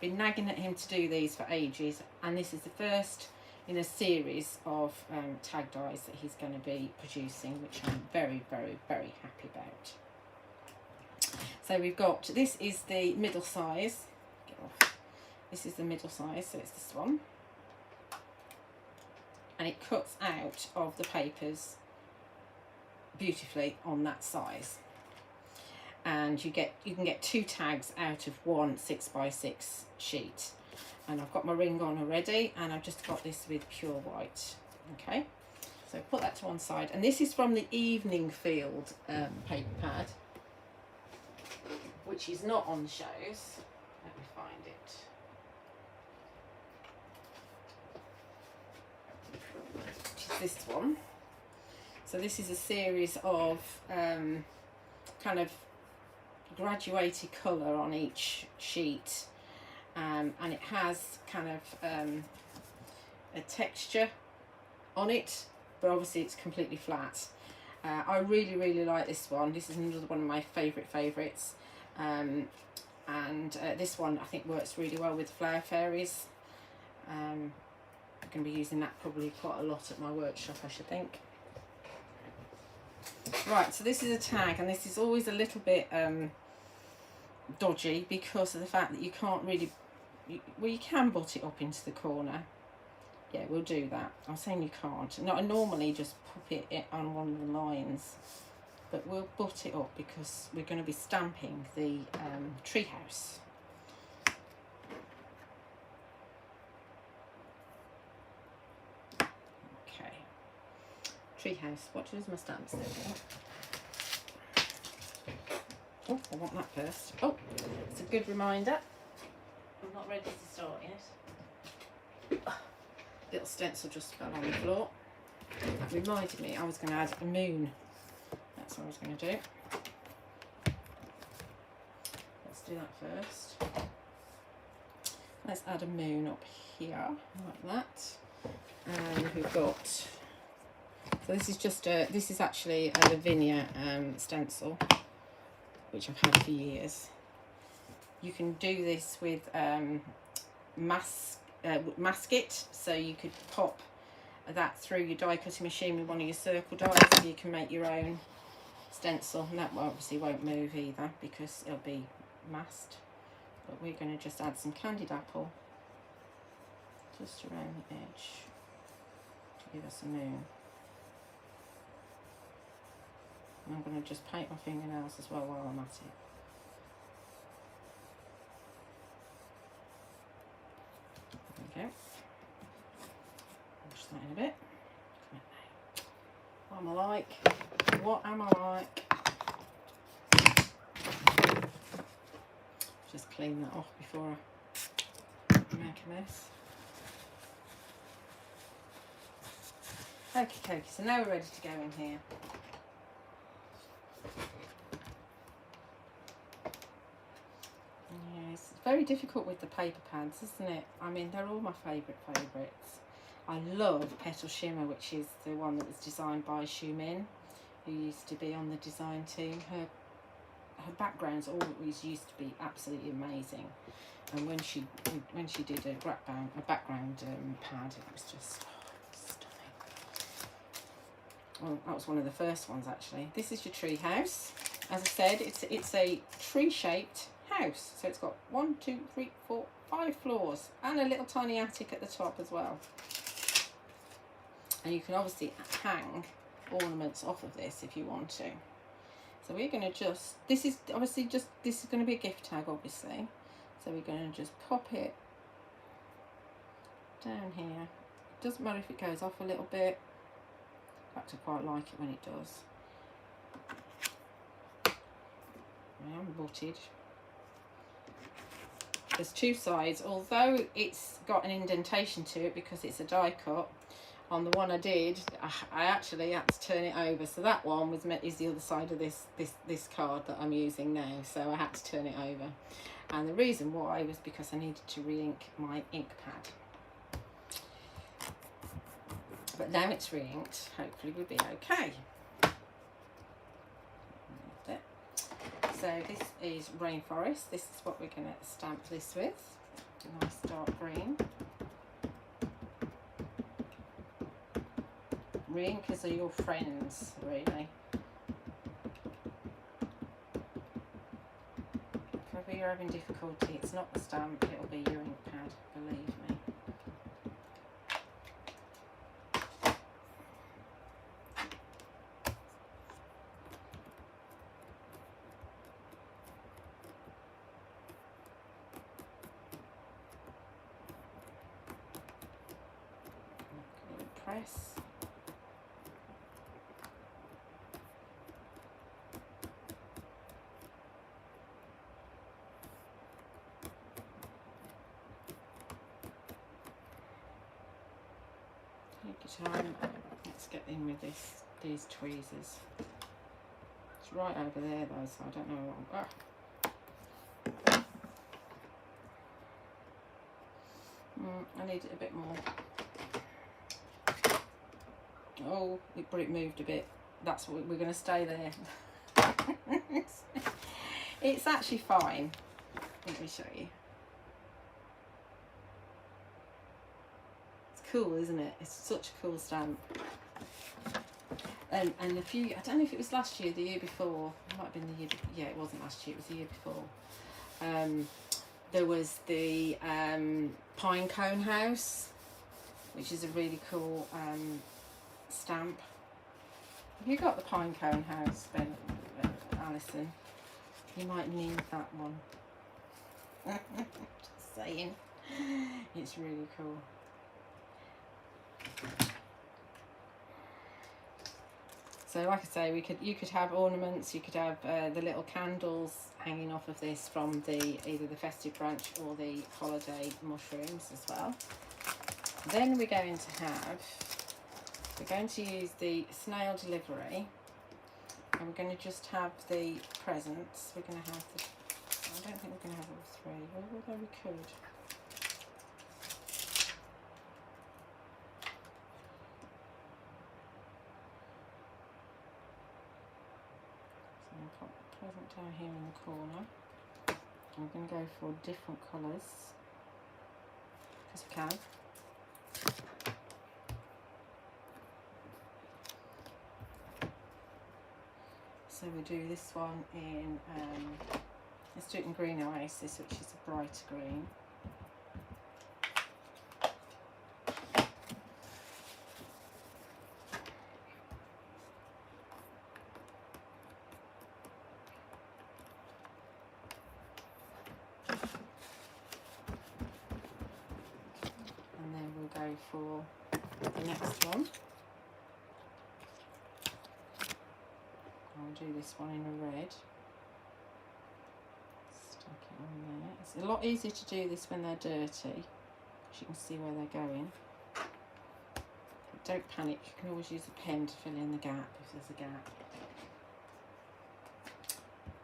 Been nagging at him to do these for ages, and this is the first in a series of tag dies that he's going to be producing, which I'm very, very, very happy about. So we've got, this is the middle size. Get off. This is the middle size, so it's this one. And it cuts out of the papers beautifully on that size. And you can get 2 tags out of one 6x6 sheet. And I've got my ring on already, and I've just got this with pure white. Okay, so put that to one side. And this is from the Evening Field paper pad, which is not on the shows. Let me find it. Which is this one. So this is a series of kind of graduated colour on each sheet, and it has kind of a texture on it, but obviously it's completely flat. I really, really like this one. This is another one of my favourites. And this one I think works really well with Flower Fairies. I'm going to be using that probably quite a lot at my workshop, I should think. Right, so this is a tag, and this is always a little bit dodgy because of the fact that you can't really, well, you can butt it up into the corner. Yeah, we'll do that. I'm saying you can't. No, I normally just pop it on one of the lines, but we'll butt it up because we're going to be stamping the treehouse. Okay, treehouse. What does my stamp say? Oh, I want that first. Oh, it's a good reminder. I'm not ready to start yet. Little stencil just fell on the floor. That reminded me I was going to add a moon. That's what I was going to do. Let's do that first. Let's add a moon up here, like that. And we've got, so this is just a, this is actually a Lavinia stencil, which I've had for years. You can do this with masket, so you could pop that through your die cutting machine with one of your circle dies, so you can make your own stencil, and that obviously won't move either because it'll be masked. But we're going to just add some candied apple just around the edge to give us a moon. And I'm going to just paint my fingernails as well while I'm at it. There we go. Push that in a bit. What am I like? What am I like? Just clean that off before I make a mess. Okay, so now we're ready to go in here. Yes, it's very difficult with the paper pads, isn't it? I mean, they're all my favourites. I love Petal Shimmer, which is the one that was designed by Xu Min, who used to be on the design team. Her backgrounds always used to be absolutely amazing, and when she did a background pad, it was just stunning. Well, that was one of the first ones actually. This is your tree house. As I said, it's a tree-shaped house, so it's got 1, 2, 3, 4, 5 floors and a little tiny attic at the top as well. And you can obviously hang ornaments off of this if you want to. So we're going to just, this is going to be a gift tag obviously, so we're going to just pop it down here. It doesn't matter if it goes off a little bit. In fact, I quite like it when it does. I am butted. There's 2 sides, although it's got an indentation to it because it's a die cut. On the one I did, I actually had to turn it over, so that one is the other side of this card that I'm using now, so I had to turn it over. And the reason why was because I needed to re-ink my ink pad. But now it's re-inked, hopefully we'll be okay. So this is Rainforest. This is what we're going to stamp this with. A nice dark green. re-inkers are your friends, really. If ever you're having difficulty, it's not the stamp, it'll be your ink pad, believe me. Press. Take your time. Let's get in with these tweezers. It's right over there though, so I don't know what I need it a bit more. Oh, but it moved a bit. That's what we're going to stay there. It's actually fine. Let me show you. It's cool, isn't it? It's such a cool stamp. And I don't know if it was last year, the year before. It might have been the year. Yeah, it wasn't last year. It was the year before. There was the Pine Cone House, which is a really cool stamp. Have you got the Pine Cone House, Alison? You might need that one. Just saying. It's really cool. So like I say, you could have ornaments, you could have the little candles hanging off of this from either the festive branch or the holiday mushrooms as well. Then we're going to use the snail delivery, and we're going to just have the presents. We're going to have I don't think we're going to have all three, although we could. So I'll put the present down here in the corner. I'm going to go for different colours, because we can. So we do this one in, let's do it in Green Oasis, which is a bright green. And then we'll go for the next one. I'll do this one in a red. Stuck it on there. It's a lot easier to do this when they're dirty, because you can see where they're going. But don't panic, you can always use a pen to fill in the gap if there's a gap.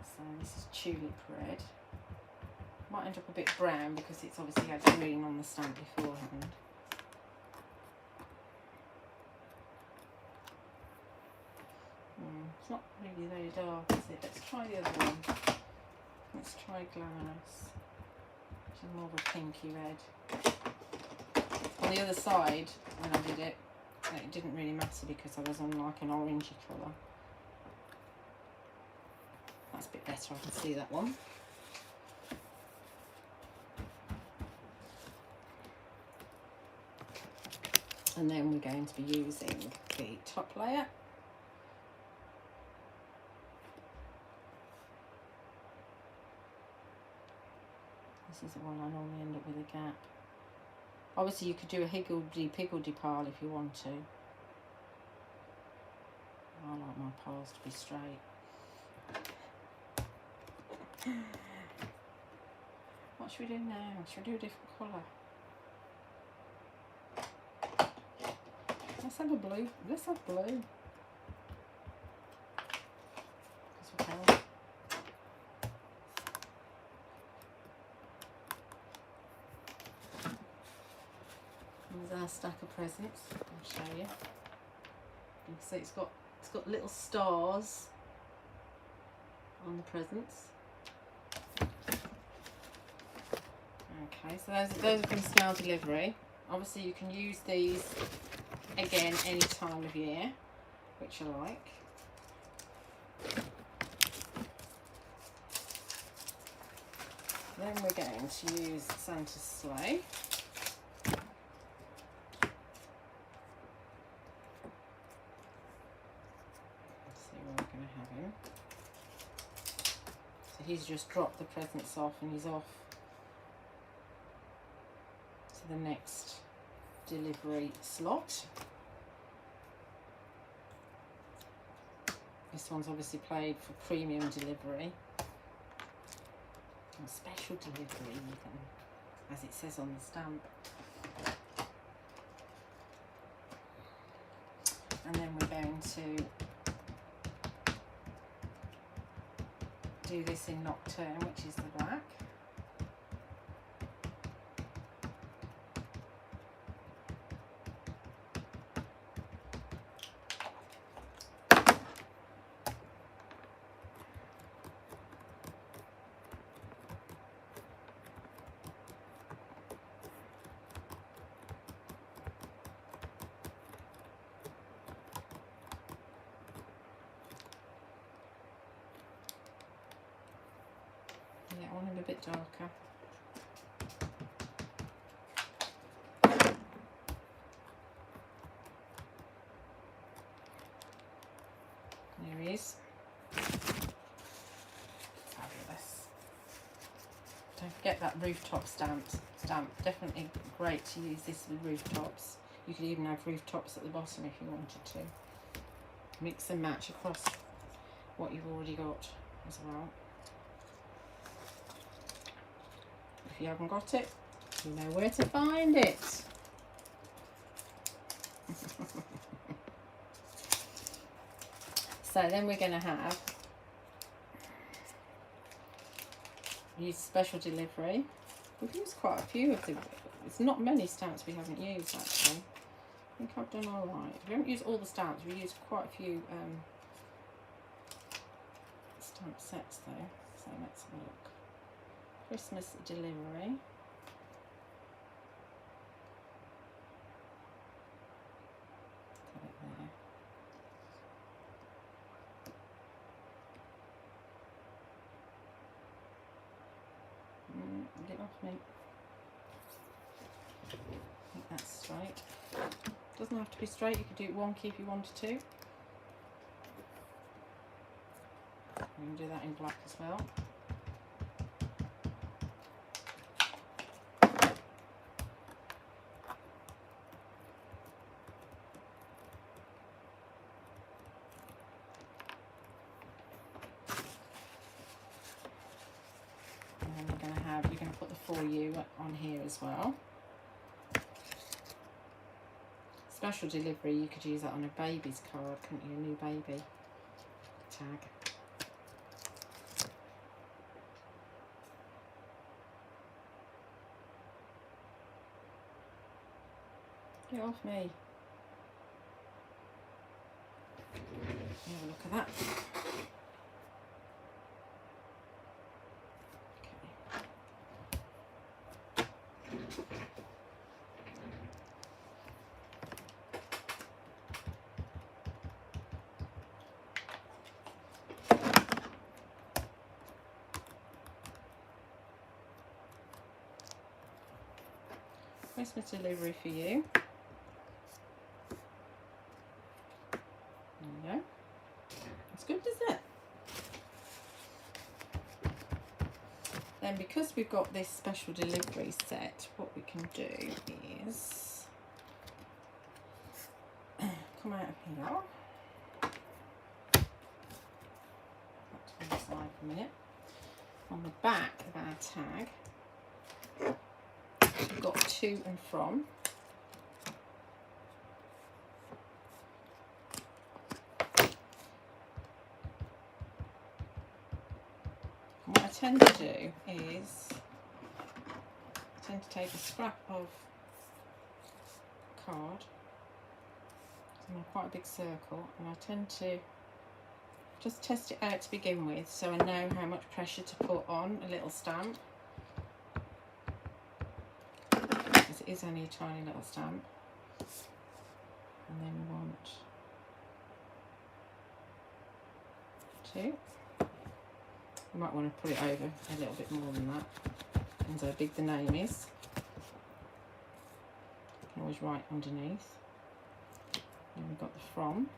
So this is Tulip Red. Might end up a bit brown because it's obviously had green on the stamp beforehand. It's not really very dark, is it? Let's try the other one. Let's try Glamorous, which is more of a pinky red. On the other side, when I did it, it didn't really matter because I was on like an orangey colour. That's a bit better, I can see that one. And then we're going to be using the top layer. This is the one I normally end up with a gap. Obviously you could do a higgledy-piggledy pile if you want to. I like my piles to be straight. What should we do now? Should we do a different colour? Let's have a blue. Let's have blue. Because we can. There's our stack of presents. I'll show you. You can see it's got little stars on the presents. Okay, so those have been snail delivery. Obviously you can use these again any time of year, which I like. Then we're going to use Santa's Sleigh. Let's see where we're going to have him. So he's just dropped the presents off and he's off to the next delivery slot. This one's obviously played for premium delivery. Or special delivery even, as it says on the stamp. And then we're going to do this in Nocturne, which is the black. Yeah, I want him a bit darker. There he is. Fabulous. Don't forget that rooftop stamp. Definitely great to use this with rooftops. You could even have rooftops at the bottom if you wanted to. Mix and match across what you've already got as well. If you haven't got it, you know where to find it. So then we're going to have use special delivery. We've used quite a few of them. It's not many stamps we haven't used actually. I think I've done all right. We haven't used all the stamps. We used quite a few stamp sets though. So let's have a look. Christmas delivery. Got it there. Get it off me. I think that's straight. Doesn't have to be straight, you could do it wonky if you wanted to. You can do that in black as well. And then we're going to have, you're going to put the For You on here as well. Special delivery, you could use that on a baby's card, couldn't you? A new baby tag. Get off me. Have a look at that. Christmas delivery for you. There you go. It's good, isn't it? Then because we've got this special delivery set, what we can do is come out of here. Back to the side for a minute. On the back of our tag, we've got to and from. And what I tend to do is I tend to take a scrap of card, so quite a big circle, and I tend to just test it out to begin with so I know how much pressure to put on a little stamp. It is only a tiny little stamp. and then we want 2. You might want to put it over a little bit more than that, depends how big the name is. You can always write underneath. And we've got the from.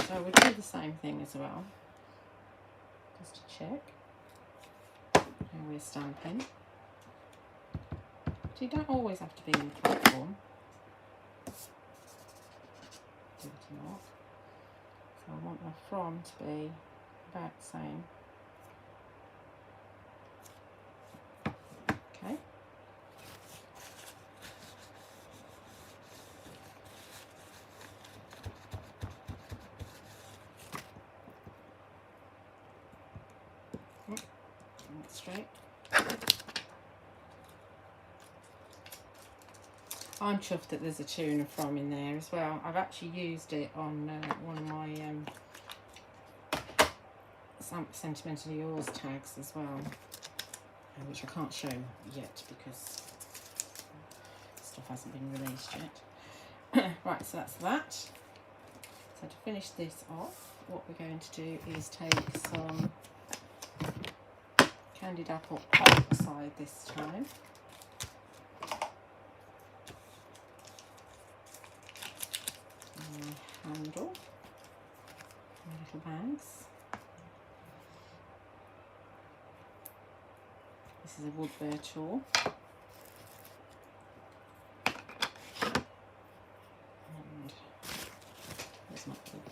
So we'll do the same thing as well, just to check. And we're stamping. So you don't always have to be in the platform. Do it or not. So I want the from to be about the same. Okay. Straight. I'm chuffed that there's a to and a from in there as well. I've actually used it on one of my Sentimentally Yours tags as well, which I can't show yet because stuff hasn't been released yet. Right, so that's that. So to finish this off, what we're going to do is take some candied apple oxide this time. Handle, little bags. This is a wood burr tool. And there's my tool.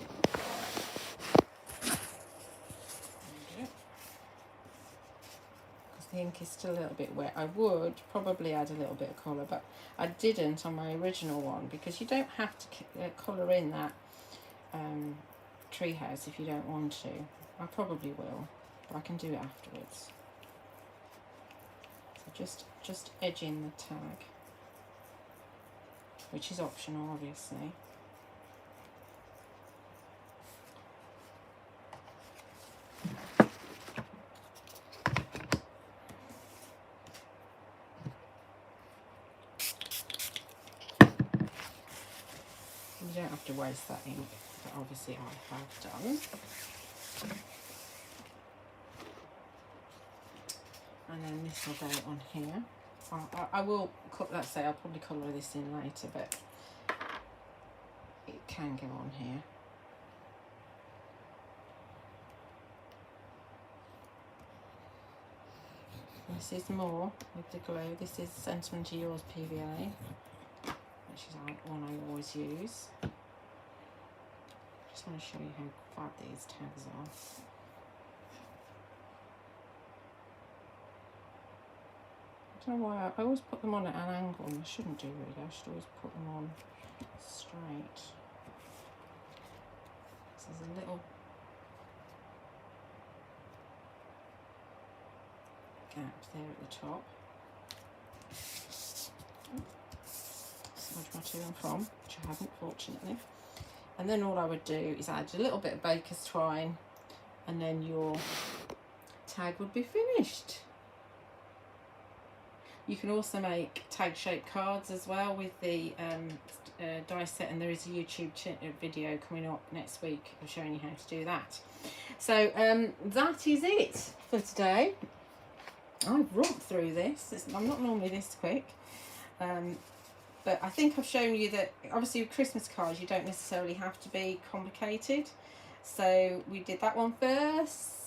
Because the ink is still a little bit wet, I would probably add a little bit of colour, but I didn't on my original one because you don't have to colour in that treehouse if you don't want to. I probably will, but I can do it afterwards. So just edging the tag, which is optional obviously. You don't have to waste that ink, but obviously I have done. And then this will go on here. I will cut that, say I'll probably colour this in later, but it can go on here. This is more with the glow. This is Sentimentally Yours PVA, which is one I always use. Just want to show you how fab these tags are. I don't know why I always put them on at an angle, and I shouldn't do really. I should always put them on straight. So there's a little gap there at the top. Smudge my to and from, which I haven't, fortunately. And then all I would do is add a little bit of baker's twine, and then your tag would be finished. You can also make tag-shaped cards as well with the die set, and there is a YouTube video coming up next week of showing you how to do that. So that is it for today. I've romped through this. I'm not normally this quick, but I think I've shown you that obviously with Christmas cards you don't necessarily have to be complicated. So we did that one first.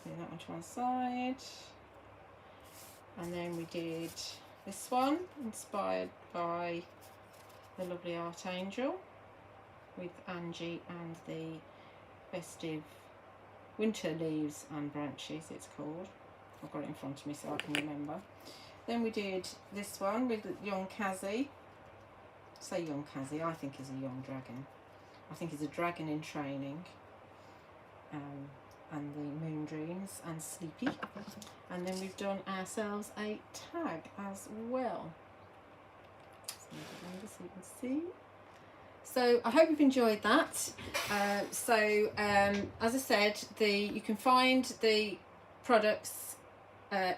Move that one to one side, and then we did this one inspired by the lovely Archangel with Angie and the festive winter leaves and branches, it's called. I've got it in front of me so I can remember. Then we did this one with young Kazzy. Say young Kazzy, I think is a young dragon. I think he's a dragon in training. And the Moon Dreams and Sleepy. And then we've done ourselves a tag as well. So you can see. So I hope you've enjoyed that. As I said, you can find the products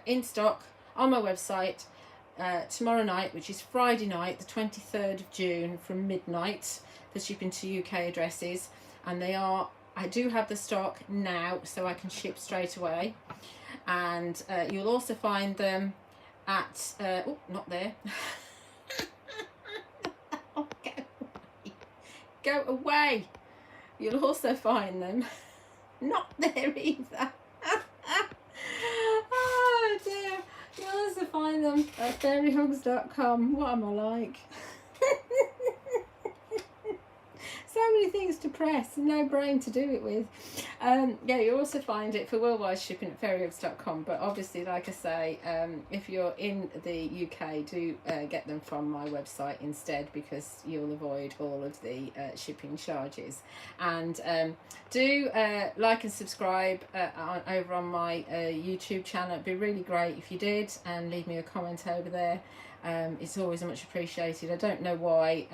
in stock on my website tomorrow night, which is Friday night, the 23rd of June, from midnight, for shipping to UK addresses. And I do have the stock now, so I can ship straight away. And you'll also find them at oh, not there. Oh, go away. You'll also find them not there either. Oh dear. You'll also find them at fairyhugs.com. What am I like? So many things to press and no brain to do it with. Yeah, you also find it for worldwide shipping at fairyhugs.com, but obviously, like I say, if you're in the UK, do get them from my website instead, because you'll avoid all of the shipping charges. And do like and subscribe over on my YouTube channel. It'd be really great if you did, and leave me a comment over there. It's always much appreciated. I don't know why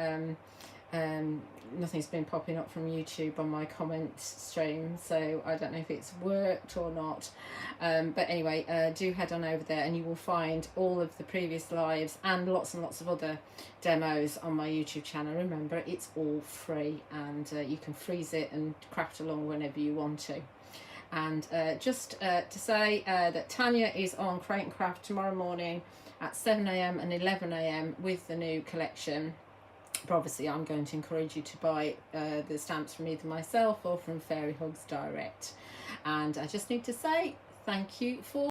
nothing's been popping up from YouTube on my comment stream, so I don't know if it's worked or not, but anyway, do head on over there and you will find all of the previous lives and lots of other demos on my YouTube channel. Remember, it's all free, and you can freeze it and craft along whenever you want to. And just to say that Tanya is on Create and Craft tomorrow morning at 7 AM and 11 AM with the new collection. But obviously I'm going to encourage you to buy the stamps from either myself or from Fairy Hugs Direct. And I just need to say thank you for